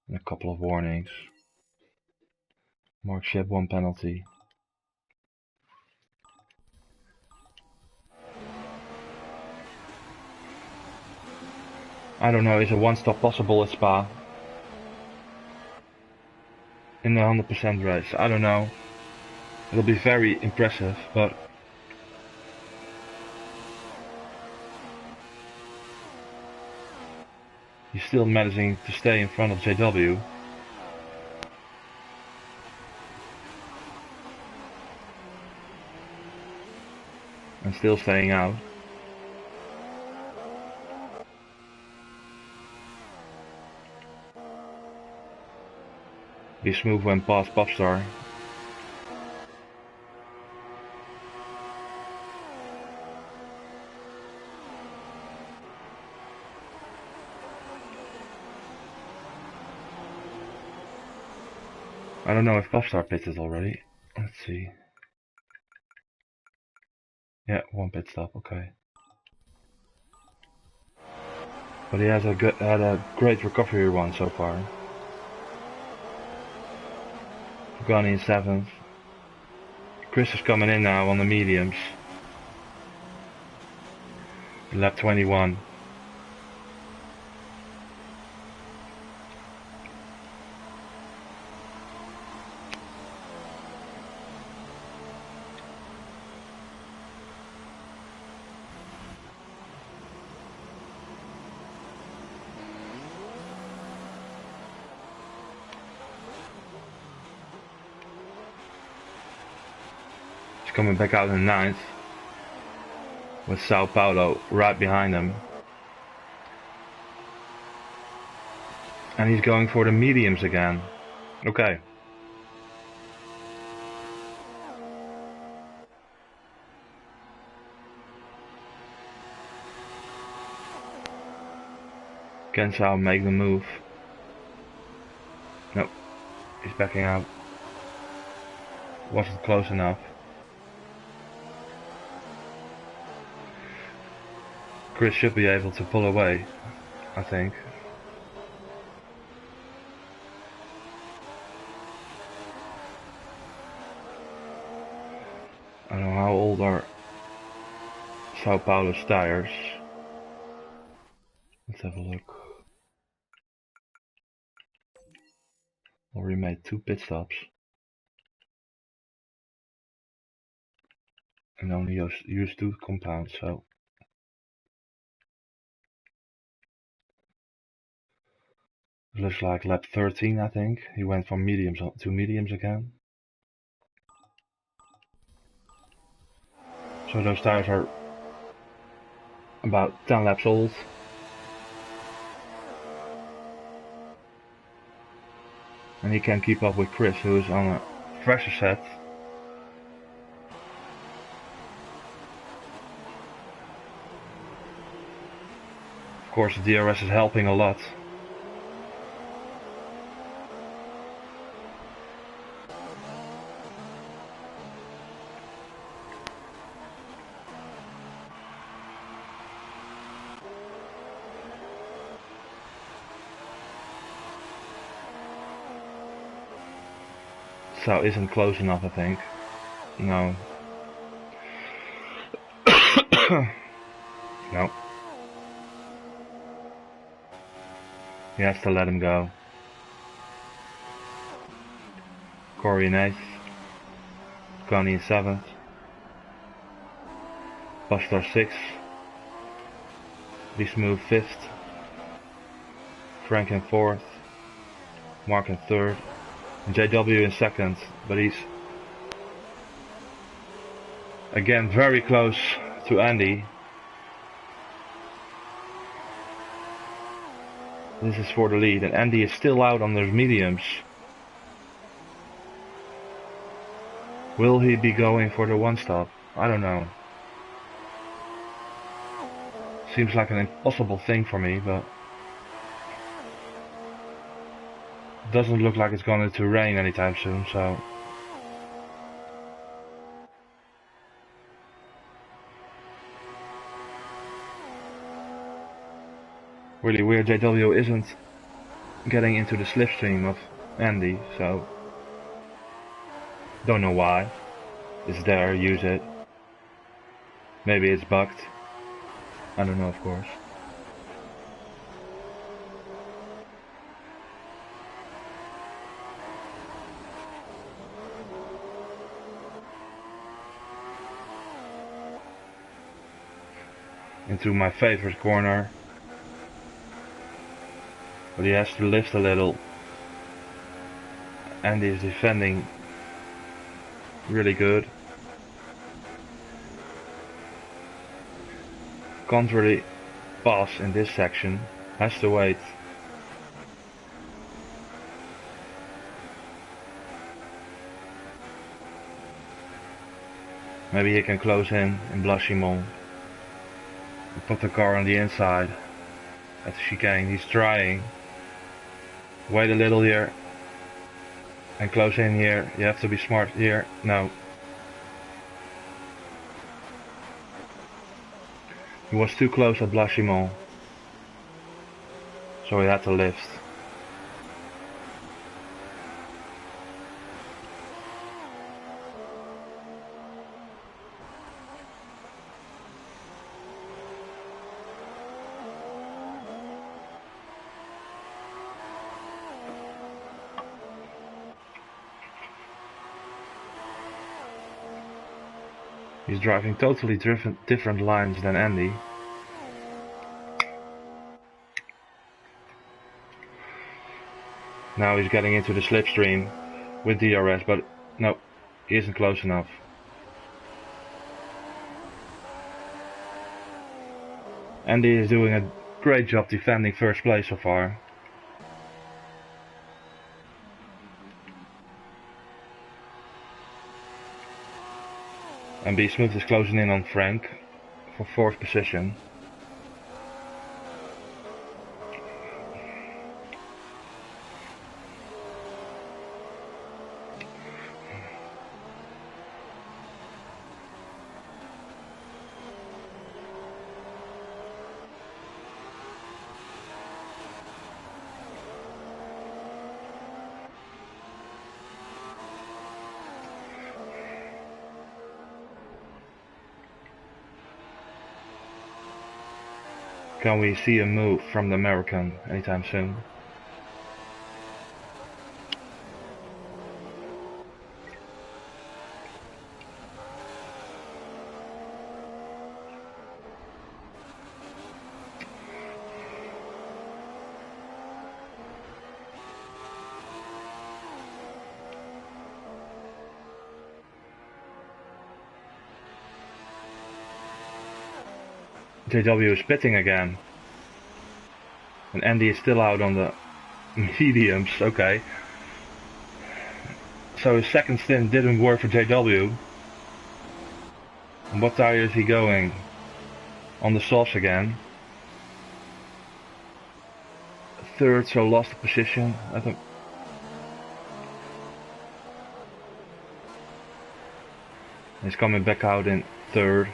and a couple of warnings. Mark Shep 1 penalty. I don't know, is a 1-stop possible at Spa? In the 100% race, I don't know. It'll be very impressive, but he's still managing to stay in front of JW. And still staying out. Be smooth went past Popstar. I don't know if Popstar pitted already. Let's see. Yeah, 1 pit stop, okay. But he has had a great recovery run so far. Pagani in 7th. Chris is coming in now on the mediums. Lap 21. He's coming back out in 9th. With Sao Paulo right behind him. And he's going for the mediums again. Okay. Can Sao make the move? Nope. He's backing out. Wasn't close enough. Chris should be able to pull away, I think. I don't know how old are Sao Paulo's tires. Let's have a look. Already made 2 pit stops. And only used 2 compounds, so. It looks like lap 13, I think. He went from mediums to mediums again. So those tires are about 10 laps old. And he can keep up with Chris, who is on a fresher set. Of course, the DRS is helping a lot. So isn't close enough, I think. No. No. He has to let him go. Corey in 8th. Connie in 7th. Buster 6th. Be Smooth 5th. Frank in 4th. Mark in 3rd. And JW in 2nd. But he's again very close to Andy. This is for the lead, and Andy is still out on those mediums. Will he be going for the 1-stop? I don't know. Seems like an impossible thing for me, but doesn't look like it's going to rain anytime soon, so really weird. JW isn't getting into the slipstream of Andy, so don't know why. It's there, use it. Maybe it's bugged. I don't know, of course. Into my favorite corner. But he has to lift a little. Andy is defending really good. Can't really pass in this section. Has to wait. Maybe he can close in Blanchimont. Put the car on the inside at the chicane. He's trying. Wait a little here. And close in here. You have to be smart here. No. He was too close at Blanchimont. So he had to lift. He's driving totally different lines than Andy. Now he's getting into the slipstream with DRS, but no, he isn't close enough. Andy is doing a great job defending first place so far. And B Smooth is closing in on Frank for 4th position. Can we see a move from the American anytime soon? JW is pitting again. And Andy is still out on the mediums, okay. So his second stint didn't work for JW. And what tire is he going? On the softs again. Third, so lost the position. I think. He's coming back out in third.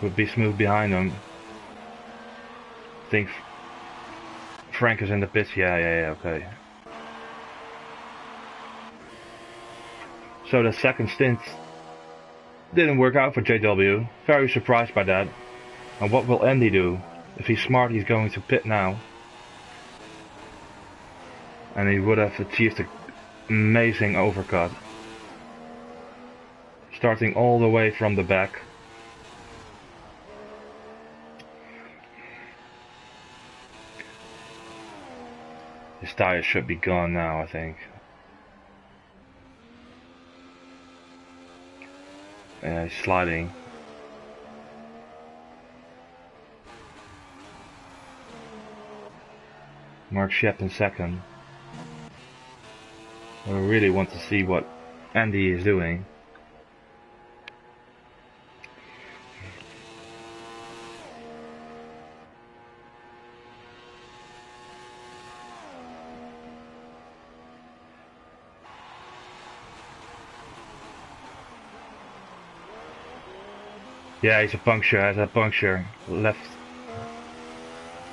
Would be Smooth behind him. I think Frank is in the pits. Yeah, okay. So the second stint didn't work out for JW. Very surprised by that. And what will Andy do? If he's smart, he's going to pit now. And he would have achieved an amazing overcut. Starting all the way from the back. His tires should be gone now, I think. Yeah, he's sliding. Mark Shep in second. I really want to see what Andy is doing. Yeah, he's a puncture, has a puncture. Left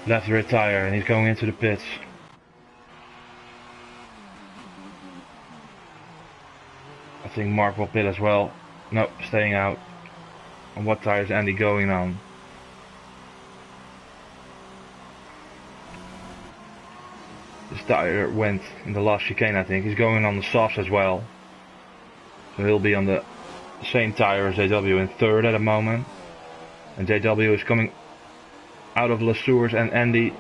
rear tire, and he's going into the pits. I think Mark will pit as well. Nope, staying out. And what tire is Andy going on? His tire went in the last chicane, I think. He's going on the softs as well. So he'll be on the same tire as JW in third at the moment. And JW is coming out of Lesueurs, and Andy,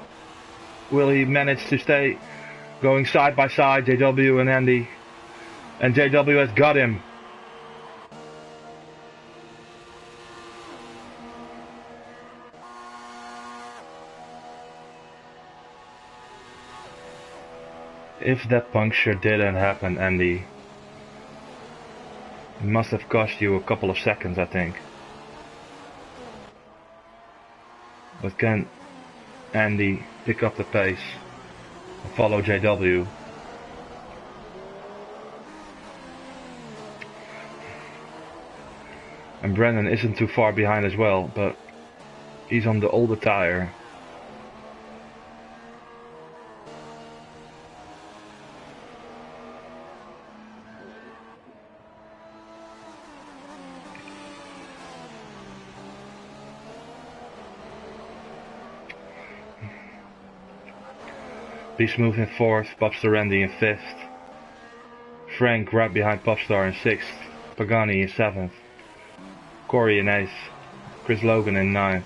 will he manage to stay going side by side, JW and Andy? And JW has got him. If that puncture didn't happen, Andy, it must have cost you a couple of seconds, I think. But can Andy pick up the pace and follow JW? And Brendan isn't too far behind as well, but he's on the older tire. Be-Smooth in fourth, Popstar Randy in fifth. Frank right behind Popstar in sixth. Pagani in seventh. Corey in eighth. Chris Logan in ninth.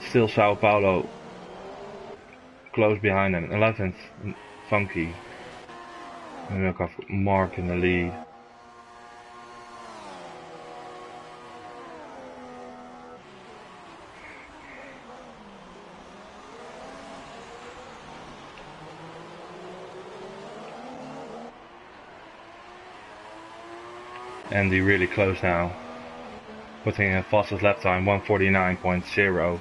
Still Sao Paulo close behind him. 11th, Funky. And we have Mark in the lead. Andy really close now, putting a fastest lap time 1:49.0.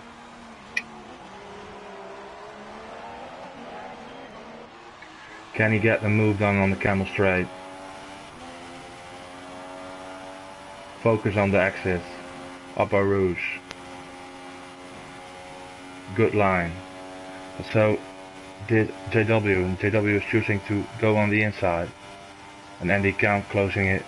Can he get the move done on the camel straight? Focus on the exit. Upper Rouge. Good line. But so did JW, and JW is choosing to go on the inside. And Andy can't close in.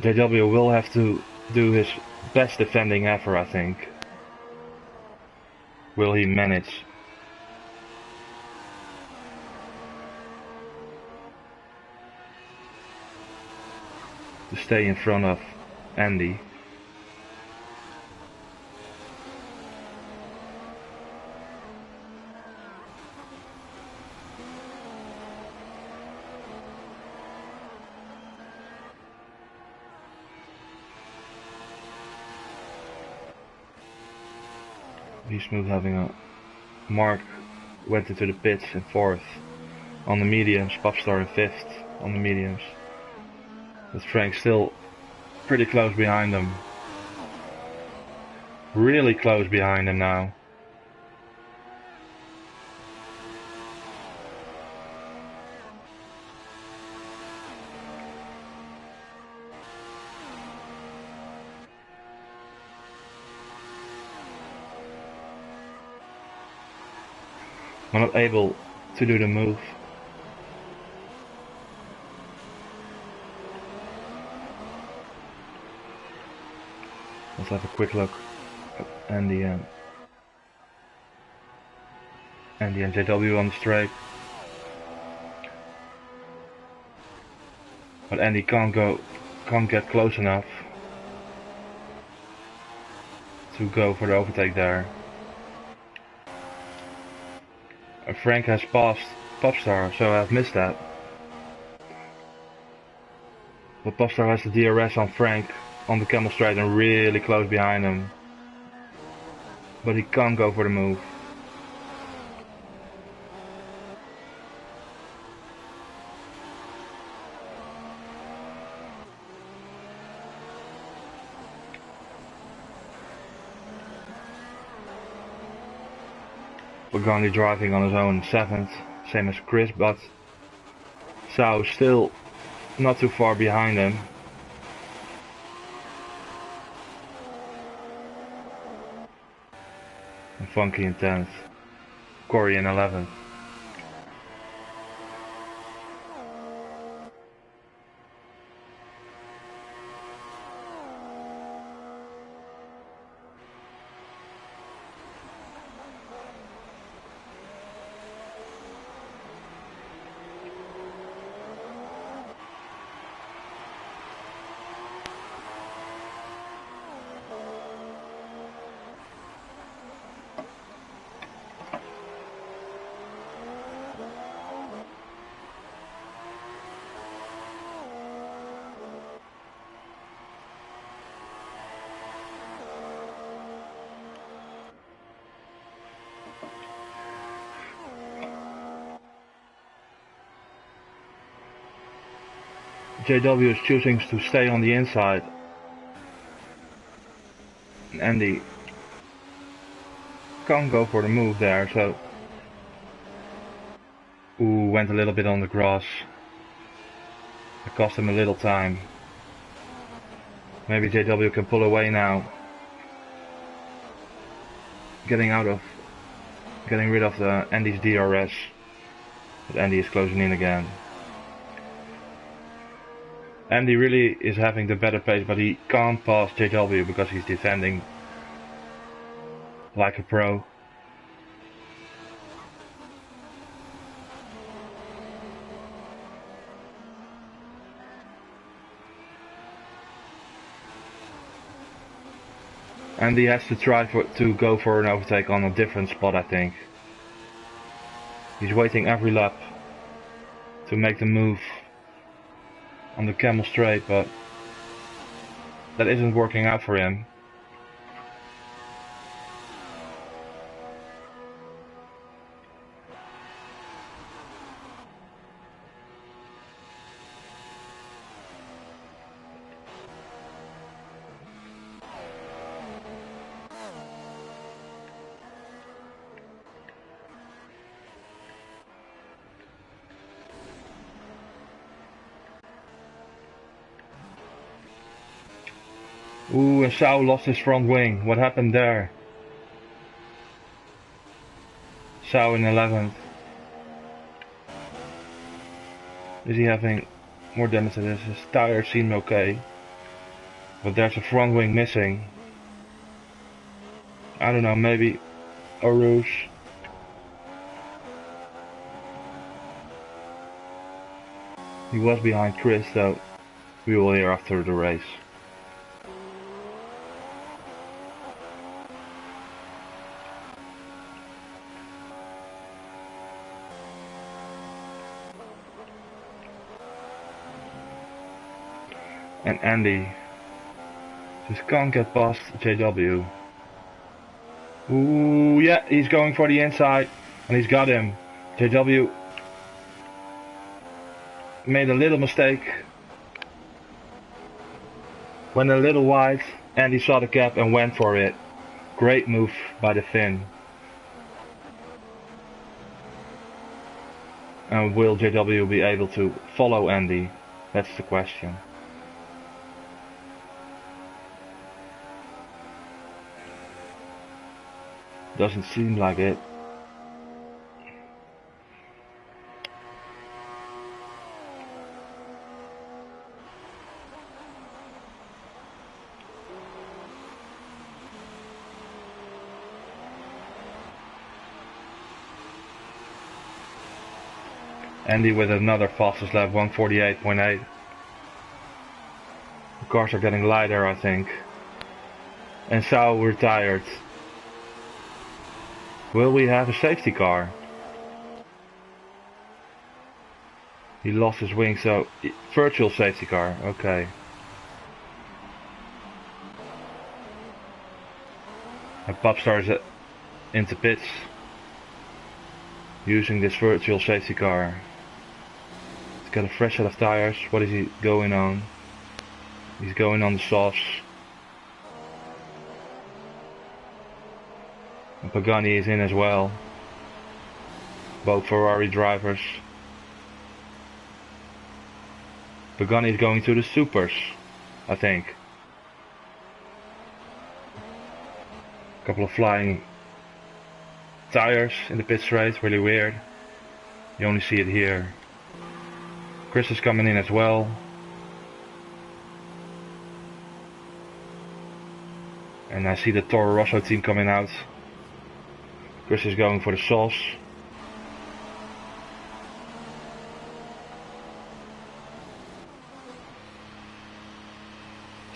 JW will have to do his best defending ever, I think. Will he manage? To stay in front of Andy. Be-Smooth having a Mark went into the pits in fourth. On the mediums, Popstar in fifth on the mediums. But Frank still pretty close behind him. Really close behind him now. I'm not able to do the move. Let's have a quick look at Andy and JW on the straight. But Andy can't get close enough to go for the overtake there. Frank has passed Popstar, so I've missed that. But Popstar has the DRS on Frank on the camel straight and really close behind him. But he can't go for the move. Pagani driving on his own 7th, same as Chris, but Sao still not too far behind him. And Funky in 10th, Corey in 11th. JW is choosing to stay on the inside. And Andy can't go for the move there, so... Ooh, went a little bit on the grass. It cost him a little time. Maybe JW can pull away now. Getting rid of the Andy's DRS. But Andy is closing in again. Andy really is having the better pace, but he can't pass JW because he's defending like a pro. Andy has to try to go for an overtake on a different spot, I think. He's waiting every lap to make the move on the Camel Straight, but that isn't working out for him. Ooh, and Sao lost his front wing. What happened there? Sao in 11th. Is he having more damage than this? His tires seem okay. But there's a front wing missing. I don't know, maybe a rouge. He was behind Chris, so we will hear after the race. And Andy just can't get past JW. Ooh, yeah, he's going for the inside, and he's got him. JW made a little mistake. Went a little wide, Andy saw the gap and went for it. Great move by the Finn. And will JW be able to follow Andy? That's the question. Doesn't seem like it. Andy with another fastest lap, 148.8. The cars are getting lighter, I think. And Sao retired. Will we have a safety car? He lost his wing, so virtual safety car, okay. And Popstar is into pits using this virtual safety car. He's got a fresh set of tires. What is he going on? He's going on the softs. And Pagani is in as well. both Ferrari drivers. Pagani is going to the supers, I think. A couple of flying tires in the pit straight, really weird. You only see it here. Chris is coming in as well. And I see the Toro Rosso team coming out. Chris is going for the sauce.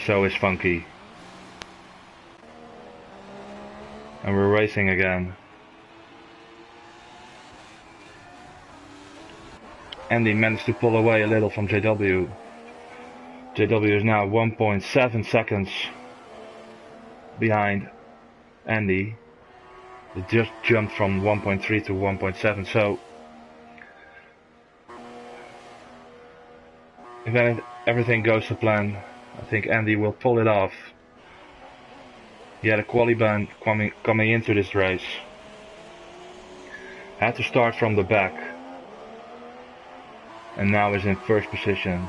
So is Funky. And we're racing again. Andy managed to pull away a little from JW. JW is now 1.7 seconds behind Andy. It just jumped from 1.3 to 1.7, so if everything goes to plan, I think Andy will pull it off. He had a quali ban coming into this race. Had to start from the back. And now is in first position.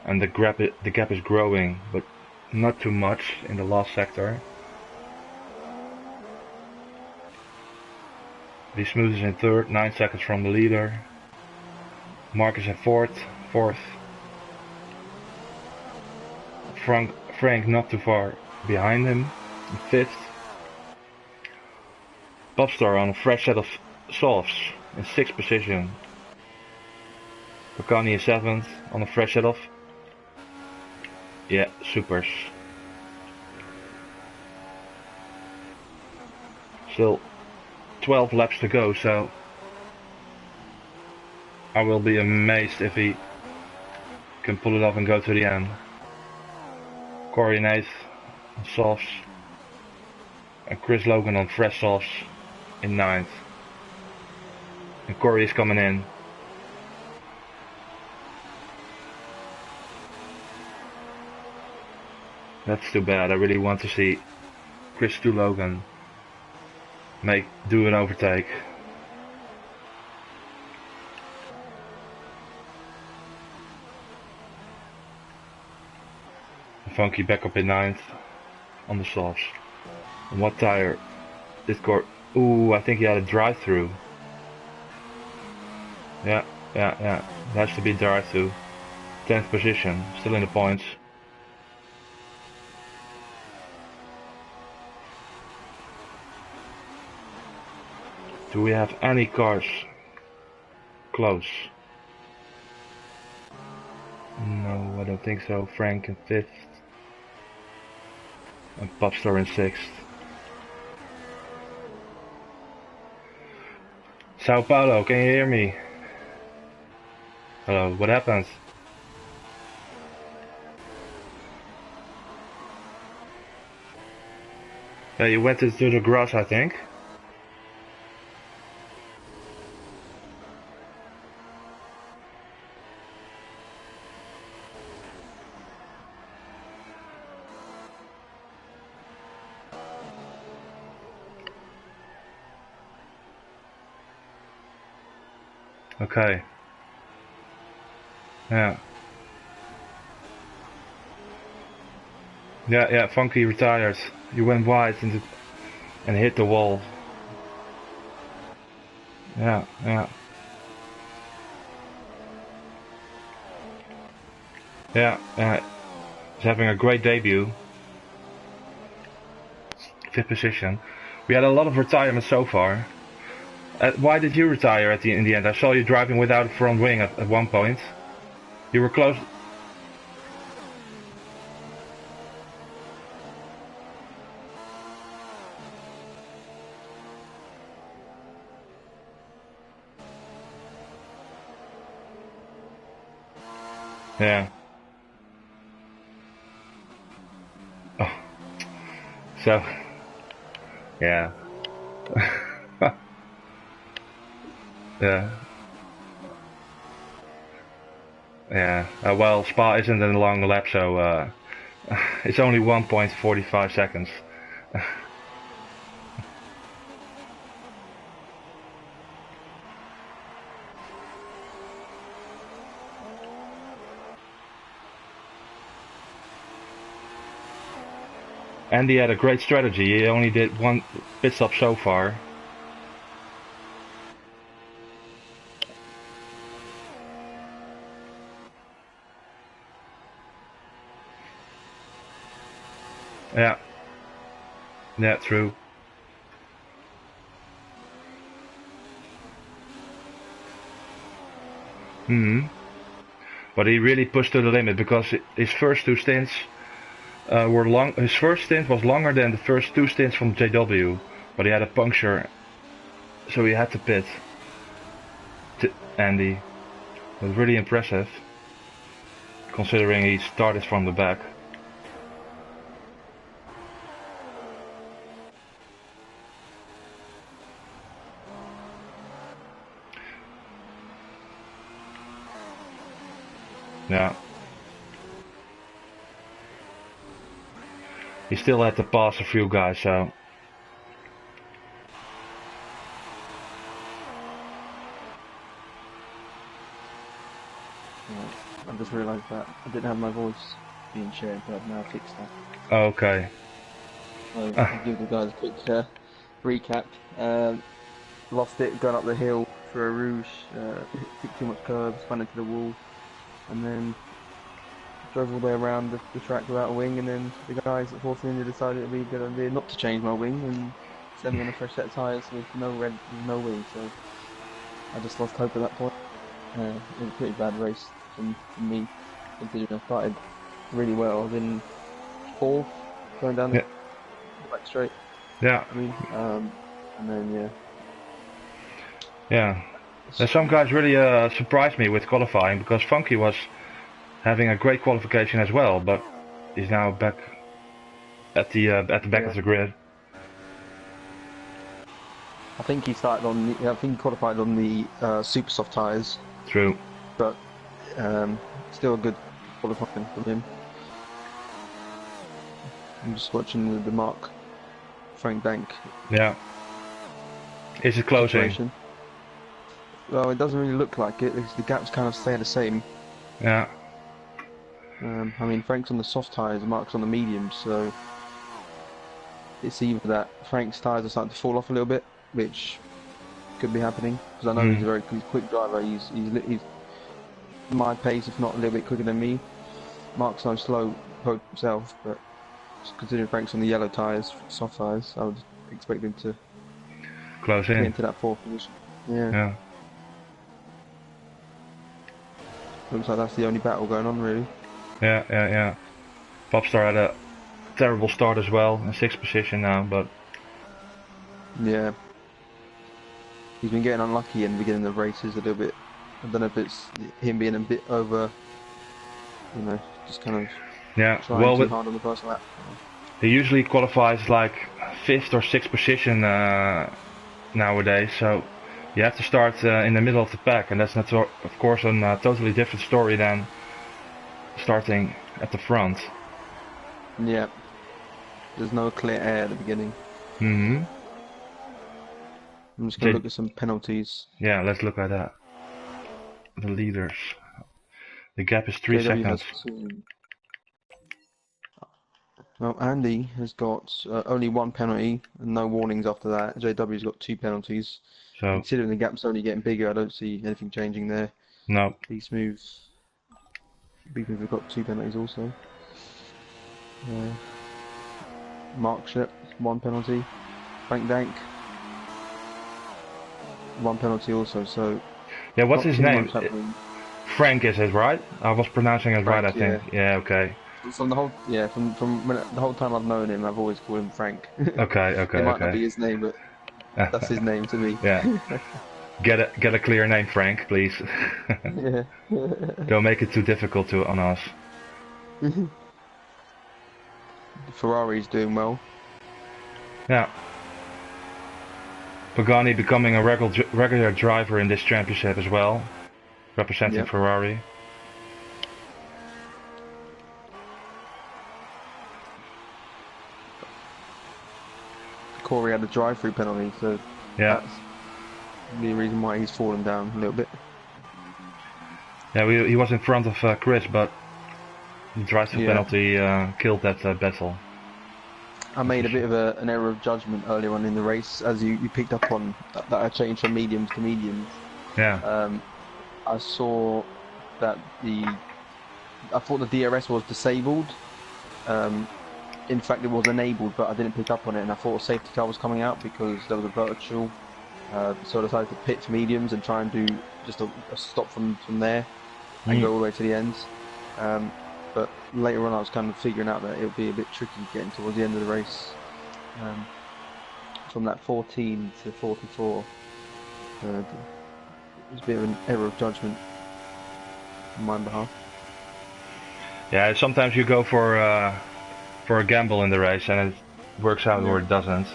And the gap is growing, but not too much in the last sector. Lee Smooth is in third, 9 seconds from the leader. Mark is in fourth. Frank not too far behind him, in fifth. Bobstar on a fresh set of softs in sixth position. Pagani is seventh on a fresh set of supers. Still 12 laps to go, so I will be amazed if he can pull it off and go to the end. Corey in 8th on softs, and Chris Logan on fresh softs in 9th. And Corey is coming in. That's too bad. I really want to see Chris Logan do an overtake. Funky back up in 9th on the softs. And what tire did Corey? Ooh, I think he had a drive-through. Yeah. It has to be drive-through. 10th position, still in the points. Do we have any cars close? No, I don't think so. Frank in 5th. And Popstar in 6th. Sao Paulo, can you hear me? Hello, what happened? Yeah, you went into the grass, I think. Okay. Yeah, Funky retired. You went wide and hit the wall. Yeah. He's having a great debut. 5th position. We had a lot of retirements so far. Why did you retire in the end? I saw you driving without a front wing at one point. You were close. Yeah. Oh. So. Yeah. Yeah. Well, Spa isn't a long lap, so it's only 1.45 seconds. Andy had a great strategy. He only did one pit stop so far. Yeah. Yeah, true. But he really pushed to the limit because his first two stints were long. His first stint was longer than the first two stints from JW, but he had a puncture, so he had to pit. Andy, it was really impressive, considering he started from the back. Yeah. He still had to pass a few guys, so. I just realised that I didn't have my voice being shared, but I've now fixed that. Okay. So I'll give the guys a quick recap. Lost it going up the hill for a rouge, took too much curves, spun into the wall, and then drove all the way around the track without a wing, and then the guys at Force India decided it would be a good idea not to change my wing and send me on a fresh set of tyres with no wing, so I just lost hope at that point. It was a pretty bad race from me, considering I started really well. I was in fourth, going down the back straight. Yeah. I mean, and then yeah. And some guys really surprised me with qualifying, because Funky was having a great qualification as well, but he's now back at the back of the grid. I think he started on. I think he qualified on the super soft tyres. True. But still a good qualifying from him. I'm just watching the Mark Frank Dank. Yeah. Is it closing? Situation. Well, it doesn't really look like it, because the gaps kind of stay the same. Yeah. I mean, Frank's on the soft tyres, Mark's on the mediums, so it's either that Frank's tyres are starting to fall off a little bit, which could be happening, because I know he's a very quick driver. He's my pace, if not a little bit quicker than me. Mark's no slow himself, but considering Frank's on the yellow tyres, soft tyres, I would expect him to close in. Get into that fourth position. Yeah. Looks like that's the only battle going on, really. Yeah. Popstar had a terrible start as well, in 6th position now, but... Yeah. He's been getting unlucky in the beginning of races a little bit. I don't know if it's him being a bit over, just kind of trying too hard on the first lap. He usually qualifies like 5th or 6th position nowadays, so you have to start in the middle of the pack, and that's not, of course, a totally different story than starting at the front. Yeah. There's no clear air at the beginning. I'm just going to look at some penalties. Yeah, let's look at that. The leaders. The gap is 3 seconds. Well, Andy has got only 1 penalty and no warnings after that. JW's got 2 penalties. So, considering the gap's only getting bigger, I don't see anything changing there. No. Be Smooth have got 2 penalties also. Mark Ship, 1 penalty. Frank Dank, 1 penalty also. So yeah, what's his name? Frank is it, right? I was pronouncing it right, I think. Yeah, okay. From the whole from the whole time I've known him, I've always called him Frank. Okay. It might not be his name, but that's his name to me. Yeah. Get a clear name, Frank, please. Yeah. Don't make it too difficult on us. Ferrari's doing well. Yeah. Pagani becoming a regular driver in this championship as well, representing Ferrari. Corey had a drive-through penalty, so that's the reason why he's fallen down a little bit. Yeah, he was in front of Chris, but the drive-through penalty killed that battle. I made a bit of an error of judgment earlier on in the race, as you picked up on that I changed from mediums to mediums. Yeah. I saw that I thought the DRS was disabled. In fact, it was enabled, but I didn't pick up on it, and I thought a safety car was coming out because there was a virtual. So I decided to pit for mediums and try and do just a stop from there and go all the way to the end. But later on, I was kind of figuring out that it would be a bit tricky getting towards the end of the race. From that 14 to 44, it was a bit of an error of judgment on my behalf. Yeah, sometimes you go for a gamble in the race and it works out or it doesn't.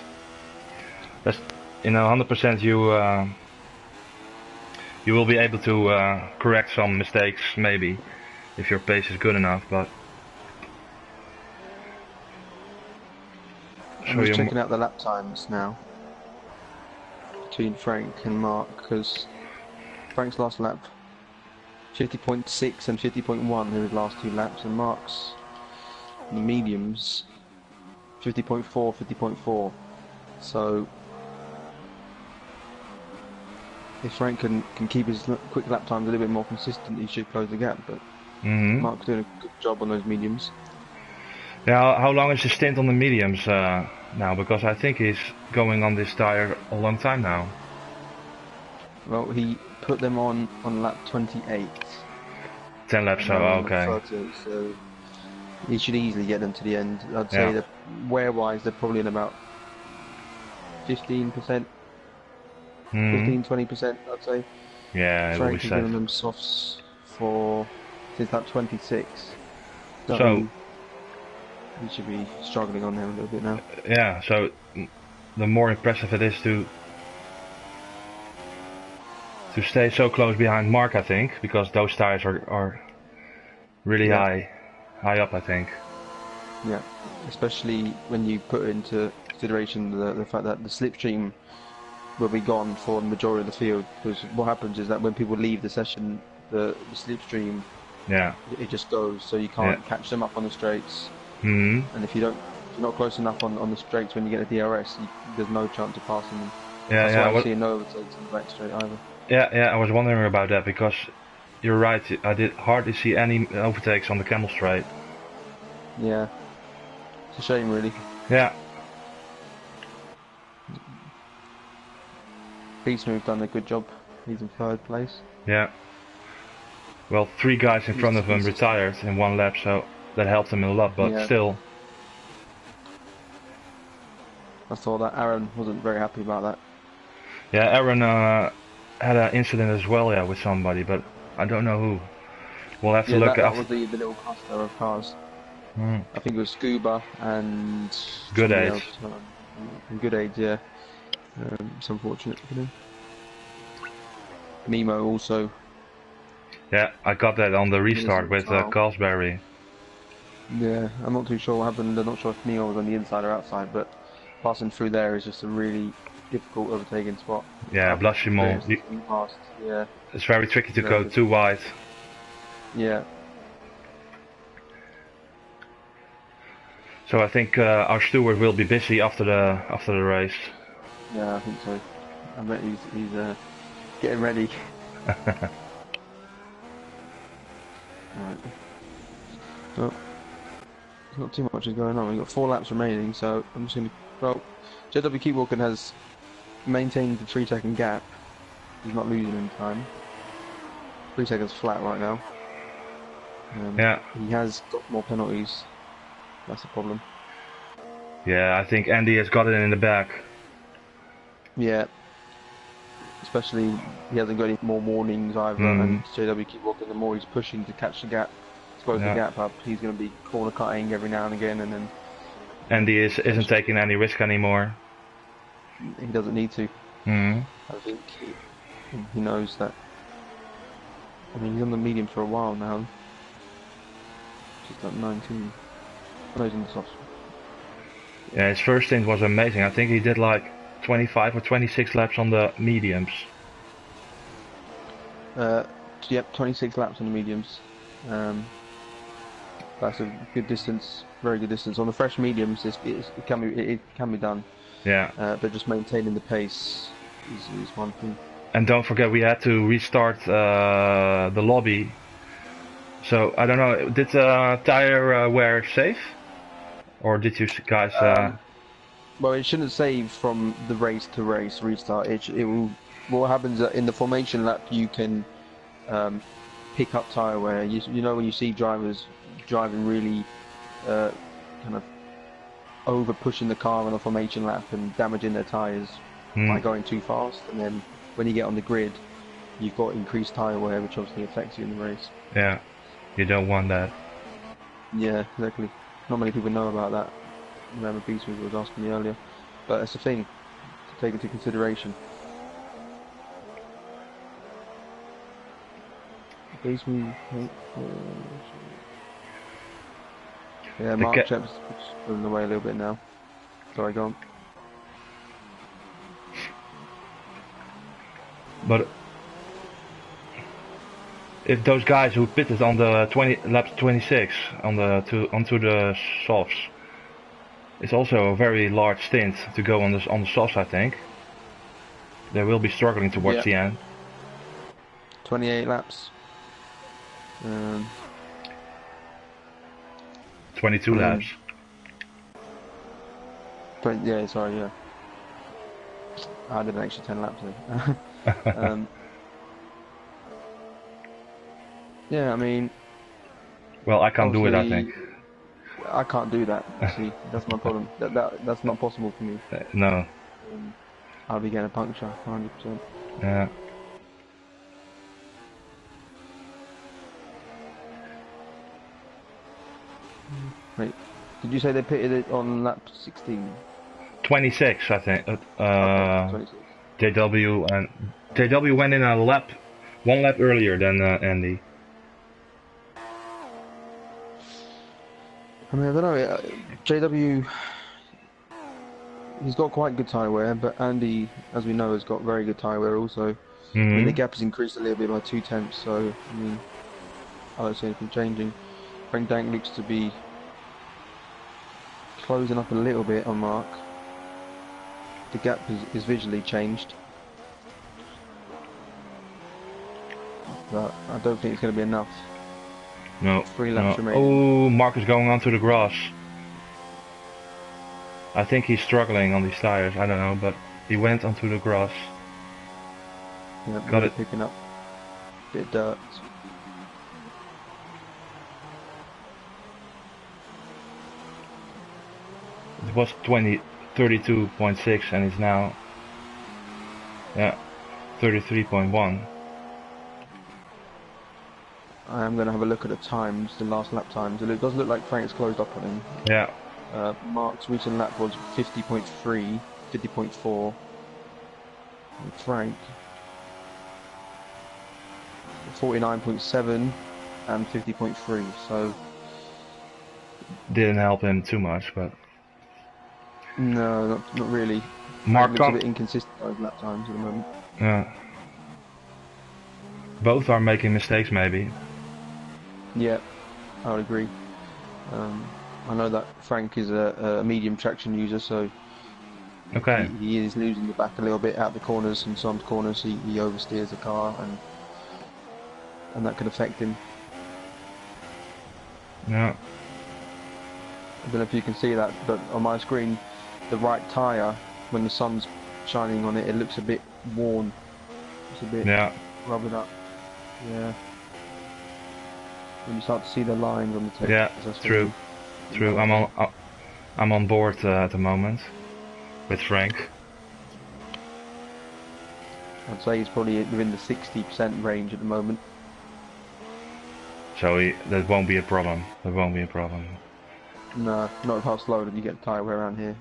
That's, 100% you will be able to correct some mistakes maybe if your pace is good enough, but I'm just checking out the lap times now between Frank and Mark, because Frank's last lap 50.6 and 50.1 in his last 2 laps, and Mark's in the mediums 50.4, 50.4. So if Frank can keep his quick lap times a little bit more consistent, he should close the gap. But Mark's doing a good job on those mediums. Yeah, how long is his stint on the mediums now? Because I think he's going on this tire a long time now. Well, he put them on lap 28. 10 laps, so okay. 30, so he should easily get them to the end. I'd say that wear-wise, they're probably in about 15%. 15-20%, I'd say. Yeah, it will be Frank is giving them softs since lap 26. So he should be struggling on there a little bit now. Yeah, so the more impressive it is to stay so close behind Mark, I think, because those tires are really high up, I think. Yeah, especially when you put into consideration the fact that the slipstream will be gone for the majority of the field, because what happens is that when people leave the session, the slipstream, it just goes, so you can't catch them up on the straights. And if you're not close enough on the straights when you get a DRS, there's no chance of passing them. That's why I see no overtakes in the back straight either. Yeah, I was wondering about that, because you're right, I did hardly see any overtakes on the Camel Straight. Yeah, it's a shame really. Yeah. Peacemove's done a good job. He's in 3rd place. Yeah. Well, 3 guys in front of him retired in 1 lap, so that helped him a lot, but still. I saw that Aaron wasn't very happy about that. Yeah, Aaron had an incident as well, with somebody, but I don't know who. We'll have to look at. That was the little cluster of cars. I think it was Scuba and Good Age. Good Age, yeah. It's unfortunate for him. Nemo also. Yeah, I got that on the restart with Carlsberry. Yeah, I'm not too sure what happened. I'm not sure if Nemo was on the inside or outside, but passing through there is just a really difficult overtaking spot. Yeah, Blasphemous. Yeah. It's very tricky to go too wide. Yeah. So I think our steward will be busy after the race. Yeah, I think so. I bet he's getting ready. Right. Well, not too much is going on. We've got 4 laps remaining, so I'm just going to... Well, JW Keep Walking has maintained the 3-second gap. He's not losing any time. 3 seconds flat right now. He has got more penalties. That's the problem. Yeah, I think Andy has got it in the back. Yeah. Especially, he hasn't got any more warnings either, and JW Keep Walking, the more he's pushing to catch the gap, to close the gap up, he's going to be corner cutting every now and again, and then... Andy isn't taking any risk anymore. He doesn't need to. I think he knows that. I mean, he's on the medium for a while now. Just like 19. Oh, he's in the softs. Yeah, his first stint was amazing. I think he did like 25 or 26 laps on the mediums. Yep, 26 laps on the mediums. That's a good distance, very good distance. On the fresh mediums, it can be done. Yeah. But just maintaining the pace is one thing. And don't forget, we had to restart the lobby. So I don't know. Did tire wear safe, or did you guys? Well, it shouldn't save from the race to race restart. It will. What happens in the formation lap, you can pick up tire wear. You know when you see drivers driving really kind of over pushing the car on a formation lap and damaging their tires by going too fast, and then when you get on the grid, you've got increased tire wear, which obviously affects you in the race. Yeah, you don't want that. Yeah, exactly. Not many people know about that. Remember, Beast was asking me earlier, but it's a thing to take into consideration. Beast move. Yeah, Mark Chep's pulling away a little bit now. Sorry, go on. But if those guys who pitted on the lap 26 onto the softs, it's also a very large stint to go on the softs. I think they will be struggling towards the end. 28 laps. 22 laps. Yeah, sorry, yeah. I did an extra 10 laps then. Yeah, I mean... Well, I can't do it, I think. I can't do that, see, that's my problem. That's not possible for me. No. I'll be getting a puncture, 100%. Yeah. Wait, did you say they pitted it on lap 16? 26, I think. Okay, 26. JW went in one lap earlier than Andy. I mean, I don't know. JW, he's got quite good tyre wear, but Andy, as we know, has got very good tyre wear also. I mean, the gap has increased a little bit by 2/10, so I mean, I don't see anything changing. Frank Dank looks to be closing up a little bit on Mark. The gap is visually changed, but I don't think it's going to be enough. No. 3 laps remaining. Oh, Mark is going onto the grass. I think he's struggling on these tires. I don't know, but he went onto the grass. Yeah, got it. Picking up a bit of dirt. It was 32.6 and it's now 33.1. I am going to have a look at the times, the last lap times, and it does look like Frank's closed up on him. Yeah. Mark's recent lap was 50.3, 50.4. And Frank 49.7 and 50.3. So didn't help him too much, but no, not really. Mark looks a bit inconsistent over lap times at the moment. Yeah. Both are making mistakes, maybe. Yeah, I would agree. I know that Frank is a medium traction user, so okay. He is losing the back a little bit out the corners, and some corners he oversteers the car, and that could affect him. Yeah. I don't know if you can see that, but on my screen, the right tyre, when the sun's shining on it, it looks a bit worn. It's a bit rubbed up. Yeah. When you start to see the lines on the tape. Yeah, true. True. I'm on board at the moment with Frank. I'd say he's probably within the 60% range at the moment. So that won't be a problem. That won't be a problem. No, not with how slow that you get tyre wear around here.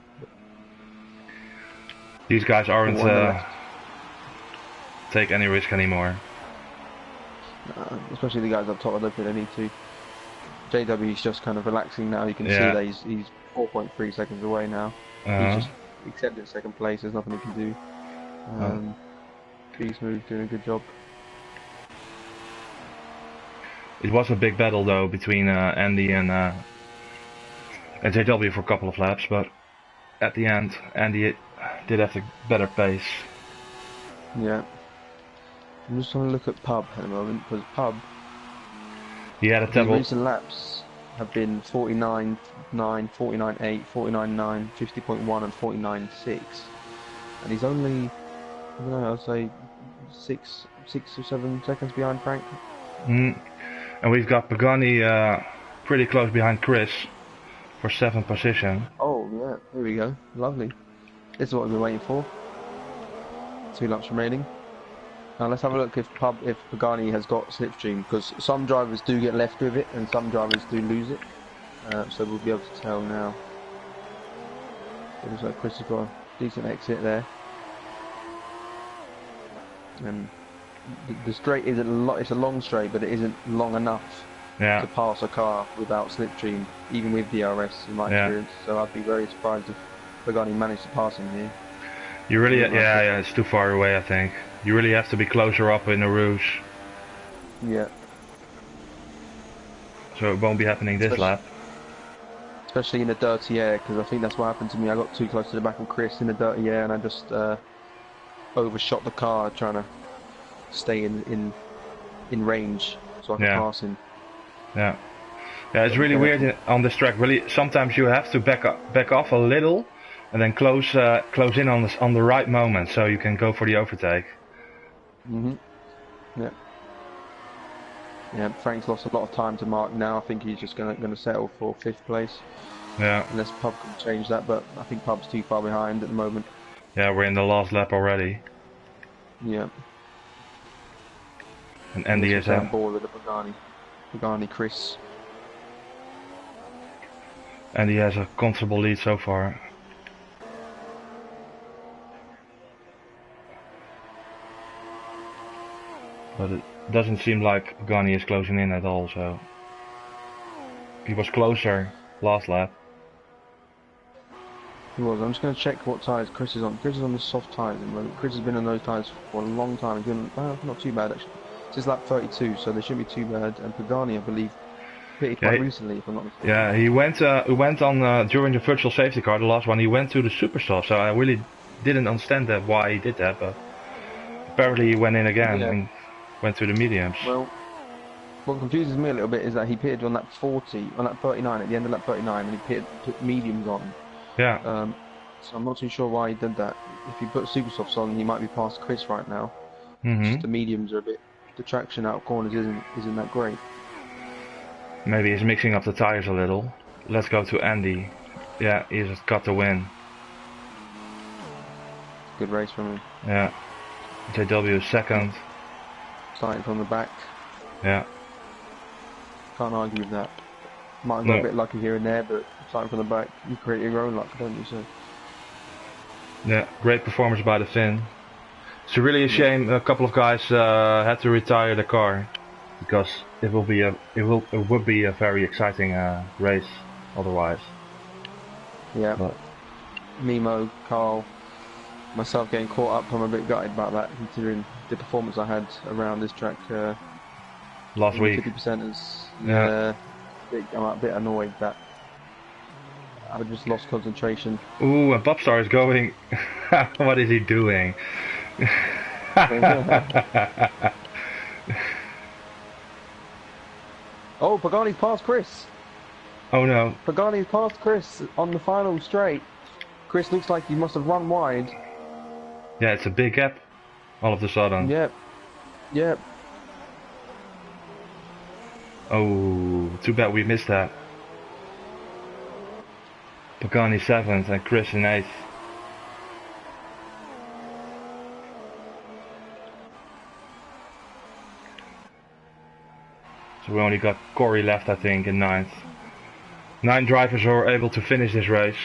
These guys aren't take any risk anymore. Especially the guys up top, I don't think they need to. JW is just kind of relaxing now. You can see that he's 4.3 seconds away now. He's just accepted second place. There's nothing he can do. Beast Move doing a good job. It was a big battle though between Andy and JW for a couple of laps, but at the end Andy did have the better pace. Yeah. I'm just trying to look at Pub at the moment, because Pub, He had a the double. recent laps have been 49.9, 49.8, 49.9, 50.1 and 49.6. And he's only, I don't know, I'd say 6 or 7 seconds behind Frank. And we've got Pagani pretty close behind Chris for 7th position. Oh, yeah, here we go. Lovely. This is what we've been waiting for. 2 laps remaining. Now let's have a look if Pagani has got slipstream, because some drivers do get left with it and some drivers do lose it. So we'll be able to tell now. It looks like Chris has got a decent exit there. And the straight isn't it's a long straight, but it isn't long enough to pass a car without slipstream, even with DRS in my experience. So I'd be very surprised if Pagani managed to pass him here. You really, yeah, it's too far away, I think. You really have to be closer up in the Rouge. Yeah. So it won't be happening this lap. Especially in the dirty air, because I think that's what happened to me. I got too close to the back of Chris in the dirty air, and I just overshot the car trying to stay in range so I could pass him. Yeah. Yeah, it's really weird on this track. Really, sometimes you have to back off a little, and then close in on the right moment, so you can go for the overtake. Yeah. Yeah, Frank's lost a lot of time to Mark now. I think he's just gonna settle for 5th place. Yeah. Unless Pub can change that, but I think Pub's too far behind at the moment. Yeah, we're in the last lap already. Yeah. And Andy is on board with the Pagani Chris. Andy has a comfortable lead so far. But it doesn't seem like Pagani is closing in at all, so he was closer last lap. He was. I'm just going to check what tyres Chris is on. Chris is on the soft tyres at the moment. Chris has been on those tyres for a long time. He's been, not too bad actually. This is lap 32, so they shouldn't be too bad. And Pagani, I believe, pitted quite recently, if I'm not mistaken. Yeah, he went on during the virtual safety car, the last one. He went to the super soft, so I really didn't understand why he did that, but apparently he went in again and went to the mediums. Well, what confuses me a little bit is that he pitted on lap 40, on lap 39, at the end of lap 39, and he put mediums on. Yeah. So I'm not too sure why he did that. If he put super softs on, he might be past Chris right now. Just the mediums are a bit, the traction out of corners isn't that great. Maybe he's mixing up the tires a little. Let's go to Andy. Yeah, he's got the win. Good race from him. Yeah. JW second. Starting from the back. Yeah. Can't argue with that. Might have got a bit lucky here and there, but starting from the back, you create your own luck, don't you? So. Yeah, great performance by the Finn. It's really a shame a couple of guys had to retire the car, because it would be a very exciting race otherwise. Yeah. But Mimo, Carl, myself getting caught up, I'm a bit gutted about that, considering the performance I had around this track last week. 50%ers. Yeah. I'm a bit annoyed that I just lost concentration. Ooh, and Popstar is going. What is he doing? Oh, Pagani's passed Chris. Oh no. Pagani's passed Chris on the final straight. Chris looks like he must have run wide. Yeah, it's a big gap all of a sudden. Yep. Yep. Oh, too bad we missed that. Pagani 7th and Chris in 8th. So we only got Corey left, I think, in 9th. 9 drivers are able to finish this race.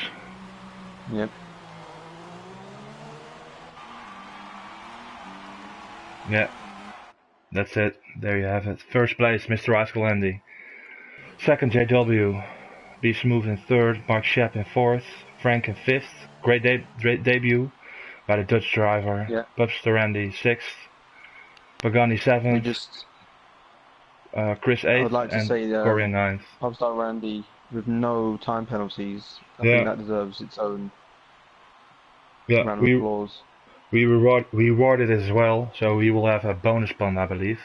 Yep. Yeah. That's it. There you have it. First place, Mr. Icicle Andy. Second, JW. Be Smooth in 3rd. Mark Shep in 4th. Frank in 5th. Great debut by the Dutch driver. Yeah. Bubster Andy 6th. Pagani 7th. Chris I 8th would like to and say Corey 9th. Pubstar Randy with no time penalties. I Yeah, think that deserves its own yeah. round of applause. We rewarded it as well, so he will have a bonus pun, I believe.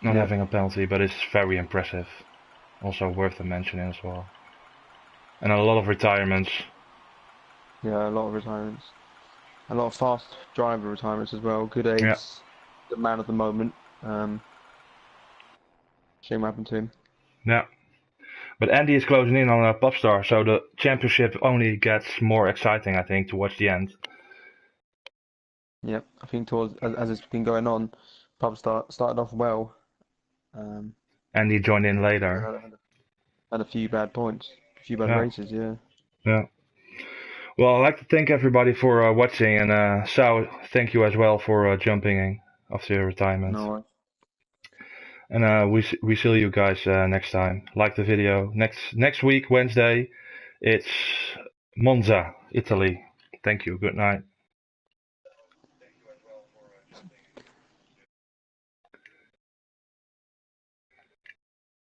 Not Yeah, having a penalty, but it's very impressive. Also worth mentioning as well. And a lot of retirements. yeah, a lot of retirements. A lot of fast driver retirements as well. Good Yeah, ace, the man of the moment. Shame what happened to him. yeah. But Andy is closing in on a Popstar, so the championship only gets more exciting, I think, towards the end. Yeah, I think towards as it's been going on, started off well. Andy joined in But later. had a few bad points, a few bad Yeah, races. Yeah. yeah. Well, I'd like to thank everybody for watching, and Sal, thank you as well for jumping in after your retirement. No worries. And we see you guys next time. Like the video. Next week, Wednesday, it's Monza, Italy. Thank you. Good night.